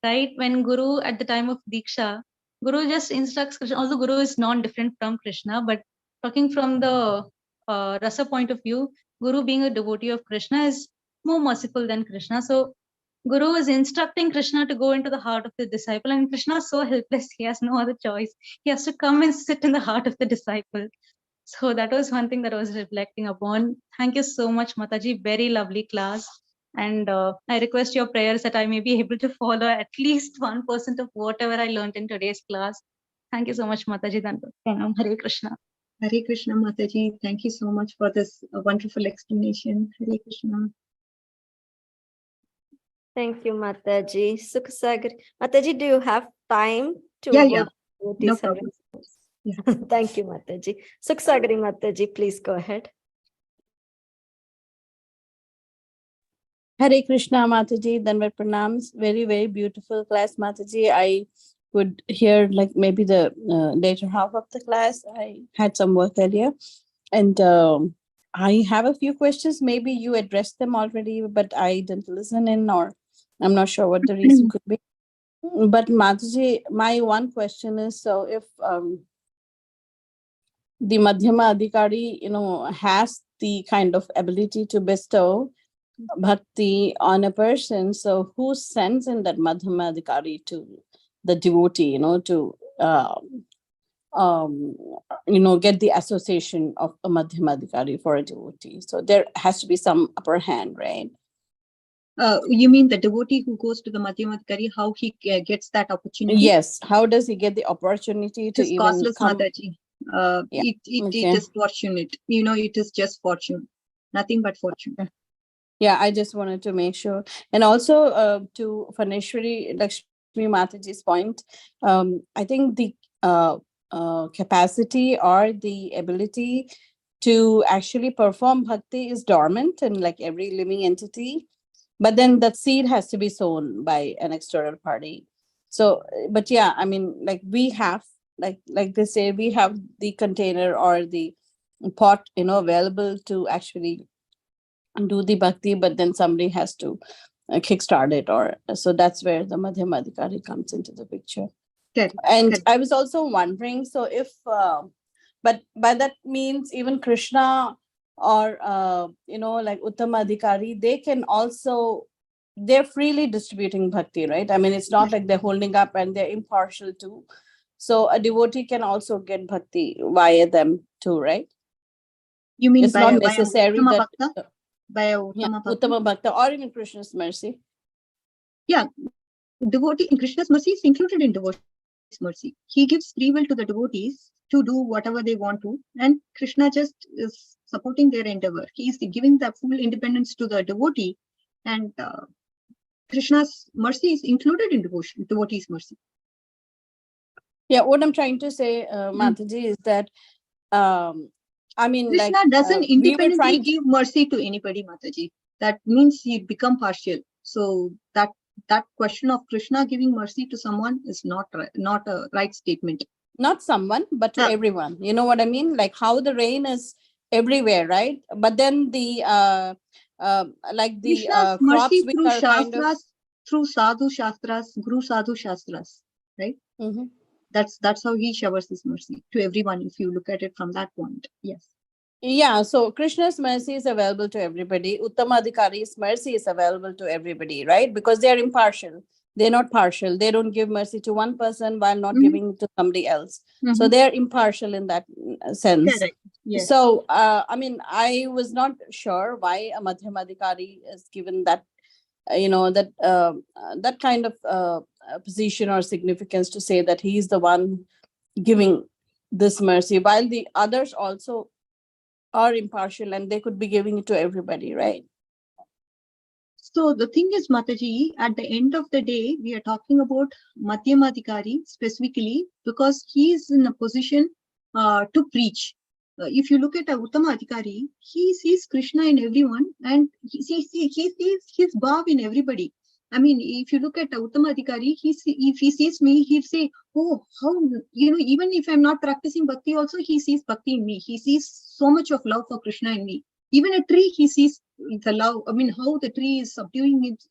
right? When Guru, at the time of Diksha, Guru just instructs Krishna, although Guru is non-different from Krishna, but talking from the rasa point of view, Guru being a devotee of Krishna is more merciful than Krishna. So Guru is instructing Krishna to go into the heart of the disciple, and Krishna is so helpless, he has no other choice. He has to come and sit in the heart of the disciple. So that was one thing that I was reflecting upon. Thank you so much, Mataji. Very lovely class. And I request your prayers that I may be able to follow at least 1% of whatever I learned in today's class. Thank you so much, Mataji. Pranam. Hare Krishna. Hare Krishna, Mataji. Thank you so much for this wonderful explanation. Hare Krishna. Thank you, Mataji. Suksagar. Mataji, do you have time to Yeah. go No problem. Yeah. Thank you, Mataji. Suksagari Mataji, please go ahead. Hare Krishna, Mataji, Danvat Pranams. Very, very beautiful class, Mataji. I could hear like maybe the later half of the class. I had some work earlier. And I have a few questions. Maybe you addressed them already, but I didn't listen in, or I'm not sure what the reason could be. But Mataji, my one question is, so if the Madhyama Adhikari, has the kind of ability to bestow bhakti on a person, so who sends in that Madhyama Adhikari to the devotee, to get the association of a Madhyama Adhikari for a devotee? So there has to be some upper hand, right? You mean the devotee who goes to the Madhyama Adhikari, how he gets that opportunity? Yes. How does he get the opportunity to even costless, come? Mataji. Yeah. It is fortunate. It is just fortune. Nothing but fortune. Yeah, I just wanted to make sure. And also to Phaneshwari Lakshmi Mataji's point, I think the capacity or the ability to actually perform bhakti is dormant in like every living entity. But then that seed has to be sown by an external party. So, but yeah, I mean, like we have, like they say, we have the container or the pot, available to actually do the bhakti, but then somebody has to kickstart it, or so that's where the Madhyama Adhikari comes into the picture. And I was also wondering, so if, but by that means even Krishna or, like Uttama Adhikari, they can also, they're freely distributing bhakti, right? I mean, it's not like they're holding up and they're impartial too. So a devotee can also get bhakti via them too, right? You mean it's by, not necessary Uttama that Bhakta? By Uttama Bhakta or even Krishna's mercy. Yeah, devotee in Krishna's mercy is included in devotee's mercy. He gives free will to the devotees to do whatever they want to, and Krishna just is supporting their endeavor. He is giving the full independence to the devotee, and Krishna's mercy is included in devotee's mercy. Yeah, what I'm trying to say, Mataji, is that I mean, Krishna doesn't independently give mercy to anybody, Mataji. That means he become partial. So that question of Krishna giving mercy to someone is not a right statement. Not someone, but to everyone. You know what I mean? Like how the rain is everywhere, right? But then the like the Krishna's crops mercy which through are shastras, kind of through sadhu shastras, guru sadhu shastras, right? That's how he showers his mercy to everyone. If you look at it from that point, yes. Yeah, so Krishna's mercy is available to everybody. Uttamadhikari's mercy is available to everybody, right? Because they are impartial. They're not partial. They don't give mercy to one person while not giving it to somebody else. So they're impartial in that sense. Correct. Yes. So, I mean, I was not sure why a Madhyamadhikari is given that, that kind of position or significance to say that he is the one giving this mercy, while the others also are impartial and they could be giving it to everybody, right? So the thing is, Mataji, at the end of the day, we are talking about Madhyamadhikari specifically because he is in a position to preach. If you look at a Uttamadhikari, he sees Krishna in everyone and he sees his bhav in everybody. I mean, if you look at a Uttamadhikari, if he sees me, he'll say, oh, how, even if I'm not practicing bhakti also, he sees bhakti in me. He sees so much of love for Krishna in me. Even a tree, he sees the love. I mean, how the tree is subduing it.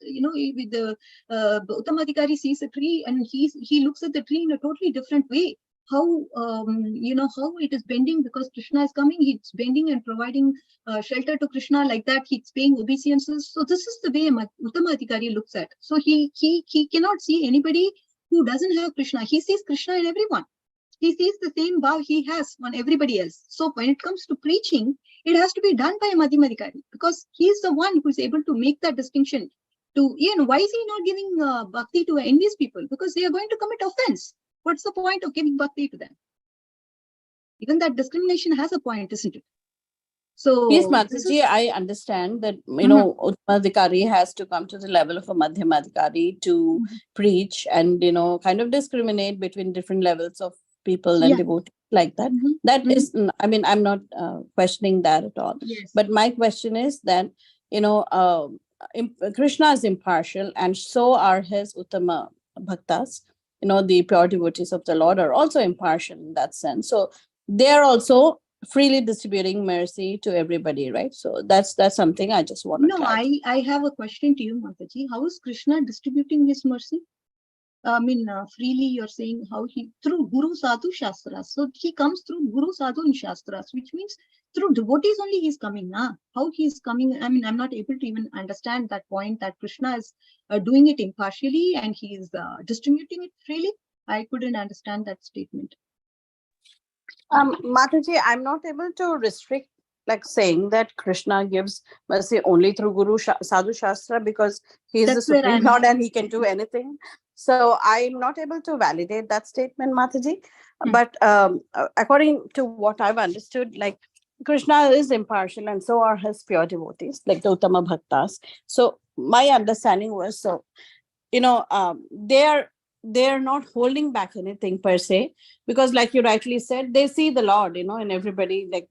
With the Uttamadhikari sees a tree and he looks at the tree in a totally different way. How how it is bending because Krishna is coming. He's bending and providing shelter to Krishna like that. He's paying obeisances. So this is the way Uttamadhikari looks at. So he cannot see anybody who doesn't have Krishna. He sees Krishna in everyone. He sees the same bhav he has on everybody else. So when it comes to preaching, it has to be done by a Madhyamadhikari because he is the one who is able to make that distinction. Why is he not giving bhakti to envious people? Because they are going to commit offense. What's the point of giving bhakti to them? Even that discrimination has a point, isn't it? So yes, Mataji, I understand that, Uttamadhikari has to come to the level of a Madhyamadhikari to preach and, kind of discriminate between different levels of people and devotees like that. That is, I mean, I'm not questioning that at all. Yes. But my question is that, Krishna is impartial and so are his Uttama Bhaktas. The pure devotees of the Lord are also impartial in that sense. So they are also freely distributing mercy to everybody, right? So that's something I just want to clarify. I have a question to you, Mataji. How is Krishna distributing his mercy? I mean, freely you're saying how he, through Guru Sadhu Shastras. So he comes through Guru Sadhu and Shastras, which means through devotees only he's coming. How he's coming, I mean, I'm not able to even understand that point that Krishna is doing it impartially and he is distributing it freely. I couldn't understand that statement. Mataji, I'm not able to restrict like saying that Krishna gives mercy only through Guru Sadhu Shastra because he is the Supreme Lord and he can do anything. So I'm not able to validate that statement, Mataji. But according to what I've understood, like Krishna is impartial and so are his pure devotees, like the Uttama Bhaktas. So my understanding was, they're not holding back anything per se, because like you rightly said, they see the Lord, in everybody, like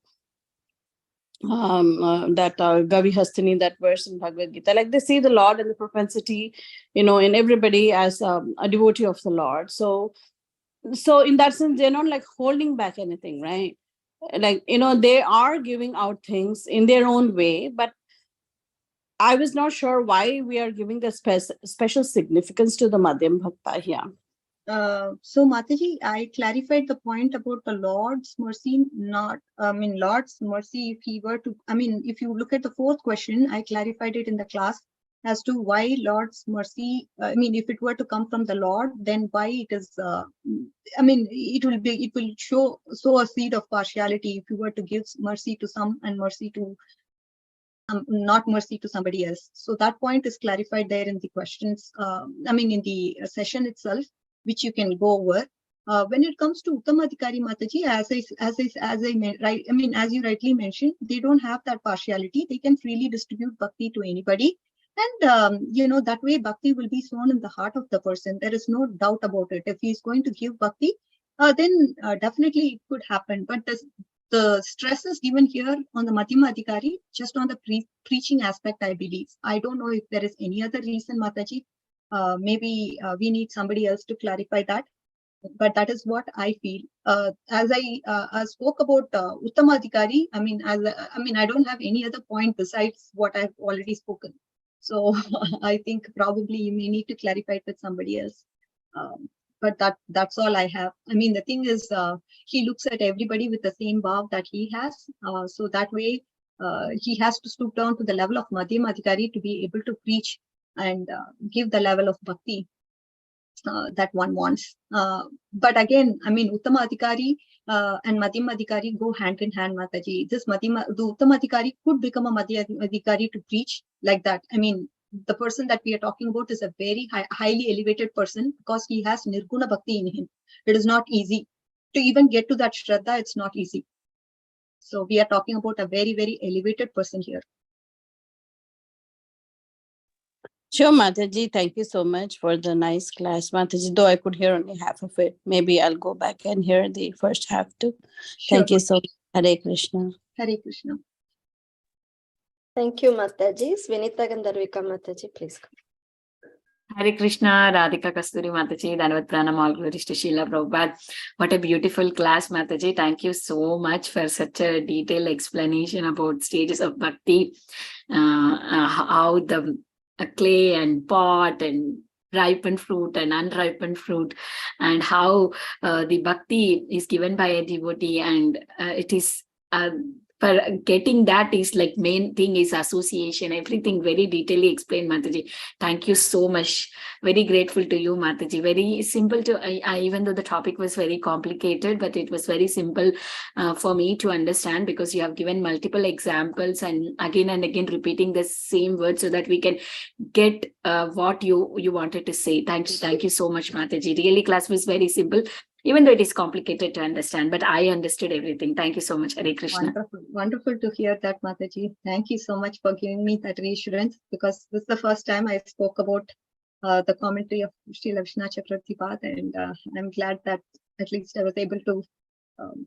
that Gavi Hastini, that verse in Bhagavad Gita, like they see the Lord and the propensity, in everybody as a devotee of the Lord. So in that sense, they're not like holding back anything, right? Like, they are giving out things in their own way, but I was not sure why we are giving the special significance to the Madhyam Bhakta here. So Mataji, I clarified the point about the Lord's mercy, Lord's mercy, if he were to, if you look at the fourth question, I clarified it in the class as to why Lord's mercy, if it were to come from the Lord, then why it is, it will sow a seed of partiality if you were to give mercy to some and mercy to not mercy to somebody else. So that point is clarified there in the questions, in the session itself, which you can go over. When it comes to Uttamadhikari Mataji, as you rightly mentioned, they don't have that partiality. They can freely distribute bhakti to anybody. And, that way bhakti will be sown in the heart of the person. There is no doubt about it. If he's going to give bhakti, then definitely it could happen. But the stress is given here on the Madhyamadhikari, just on the preaching aspect, I believe. I don't know if there is any other reason, Mataji. Maybe we need somebody else to clarify that. But that is what I feel. As I spoke about Uttamadhikari, I don't have any other point besides what I've already spoken. So I think probably you may need to clarify it with somebody else. but that's all I have. I mean, the thing is, he looks at everybody with the same bhav that he has. So that way, he has to stoop down to the level of Madhyam Adhikari to be able to preach and give the level of bhakti that one wants. But again, I mean, Uttama Adhikari and Madhyam Adhikari go hand in hand, Mataji. The Uttama Adhikari could become a Madhyam Adhikari to preach like that. I mean, the person that we are talking about is a very highly elevated person because he has Nirguna Bhakti in him. It is not easy to even get to that Shraddha. It's not easy. So we are talking about a very, very elevated person here. Sure, Mataji. Thank you so much for the nice class, Mataji. Though I could hear only half of it. Maybe I'll go back and hear the first half too. Sure, Thank you so much. Hare Krishna. Hare Krishna. Thank you, Mataji. Vinita Gandharvika Mataji, please come. Hare Krishna, Radhika Kasturi Mataji, Dandavat Pranam, all glories to Srila Prabhupada. What a beautiful class, Mataji. Thank you so much for such a detailed explanation about stages of bhakti, how the clay and pot and ripened fruit and unripened fruit, and how the bhakti is given by a devotee, and it is for getting that is like main thing is association. Everything very detailedly explained, Mataji. Thank you so much. Very grateful to you, Mataji. Very simple to, even though the topic was very complicated, but it was very simple for me to understand because you have given multiple examples and again repeating the same words so that we can get what you wanted to say. Thank you so much, Mataji. Really, class was very simple, even though it is complicated to understand, but I understood everything. Thank you so much, Hare Krishna. Wonderful to hear that, Mataji. Thank you so much for giving me that reassurance because this is the first time I spoke about the commentary of Srila Vishwanath Chakravarti Pad, and I'm glad that at least I was able to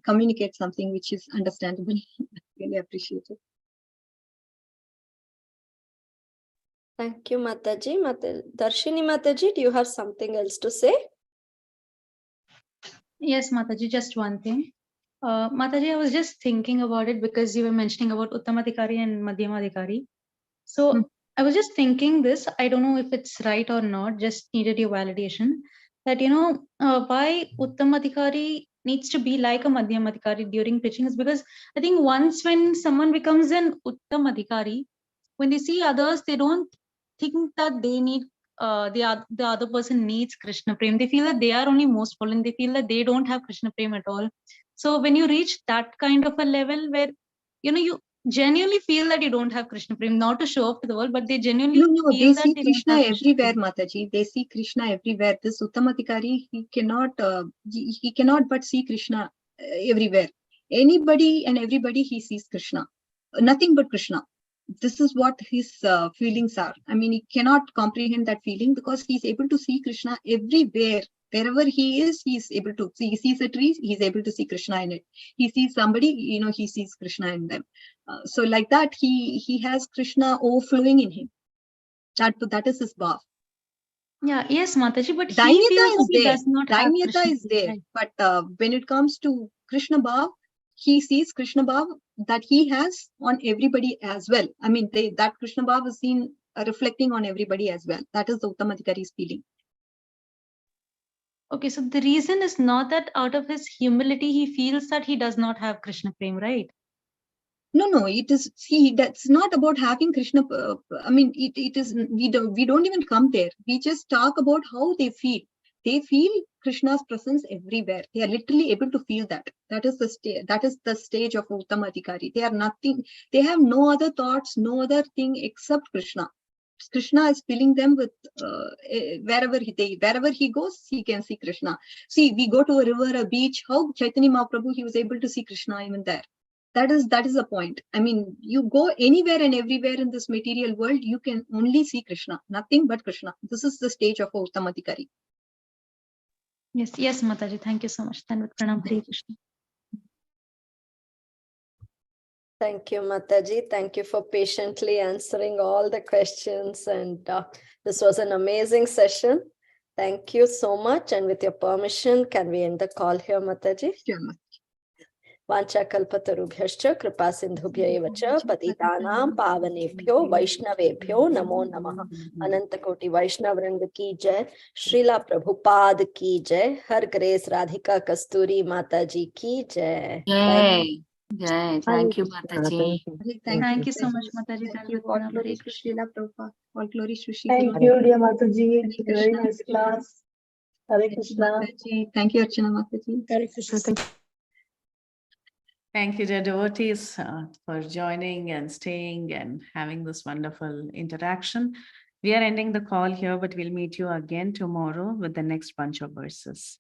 communicate something which is understandable. Really appreciate it. Thank you, Mataji. Darshini Mataji, do you have something else to say? Yes, Mataji, just one thing. Mataji, I was just thinking about it because you were mentioning about Uttamadhikari and Madhyamadhikari. So I was just thinking this, I don't know if it's right or not, just needed your validation, that, why Uttamadhikari needs to be like a Madhyamadhikari during preaching is because I think once when someone becomes an Uttamadhikari, when they see others, they don't think that they need the other person needs Krishna Prem. They feel that they are only most fallen. They feel that they don't have Krishna Prem at all. So when you reach that kind of a level where, you genuinely feel that you don't have Krishna Prem, not to show off to the world, but they genuinely No, feel they that see they Krishna don't have Krishna everywhere, Prem. Mataji. They see Krishna everywhere. This Uttamadhikari, he cannot but see Krishna everywhere. Anybody and everybody he sees Krishna. Nothing but Krishna. This is what his feelings are. I mean, he cannot comprehend that feeling because he's able to see Krishna everywhere. Wherever he is, he's able to see. He sees a tree, he's able to see Krishna in it. He sees somebody, he sees Krishna in them. So like that, he has Krishna overflowing in him. That is his bhav. Yeah, yes, Mataji, but he Dainyata feels that is he there. does not have Dainyata Krishna is Prem, there. right? But when it comes to Krishna bhav, he sees Krishna bhav that he has on everybody as well. I mean, that Krishna bhav is seen reflecting on everybody as well. That is the Uttamadhikari's feeling. Okay, so the reason is not that out of his humility, he feels that he does not have Krishna Prem, right? No, it is, see, that's not about having Krishna. I mean, it is, we don't even come there. We just talk about how they feel. They feel Krishna's presence everywhere. They are literally able to feel that. That is the stage of Uttamadhikari. They are nothing. They have no other thoughts, no other thing except Krishna. Krishna is filling them with wherever he goes, he can see Krishna. See, we go to a river, a beach. How Caitanya Mahaprabhu, he was able to see Krishna even there. That is the point. I mean, you go anywhere and everywhere in this material world, you can only see Krishna, nothing but Krishna. This is the stage of Uttamadhikari. Yes, Mataji. Thank you so much. Dandavat Pranam, Hare Krishna. Thank you, Mataji. Thank you for patiently answering all the questions. And this was an amazing session. Thank you so much. And with your permission, can we end the call here, Mataji? Sure. वाञ्छाकल्पतरुभ्यश्च कृपा सिन्धुभ्य एव च पतितानां पावनेभ्यो वैष्णवेभ्यो नमो नमः। अनंत कोटि वैष्णव वृंद की जय, श्रीला प्रभुपाद की जय, हर ग्रेस राधिका कस्तूरी माता जी की जय। Jai. Jai. Thank you, Mataji. Thank you so much, Mataji. Thank you. All glories to Srila Prabhupada. All glories to Sri Thank Guru. you, dear Mataji. Hare Very Krishna. nice class. Hare Thank you, Krishna. Mataji. Thank you, Archana Mataji. Hare Krishna. Thank you. Thank you, dear devotees, for joining and staying and having this wonderful interaction. We are ending the call here, but we'll meet you again tomorrow with the next bunch of verses.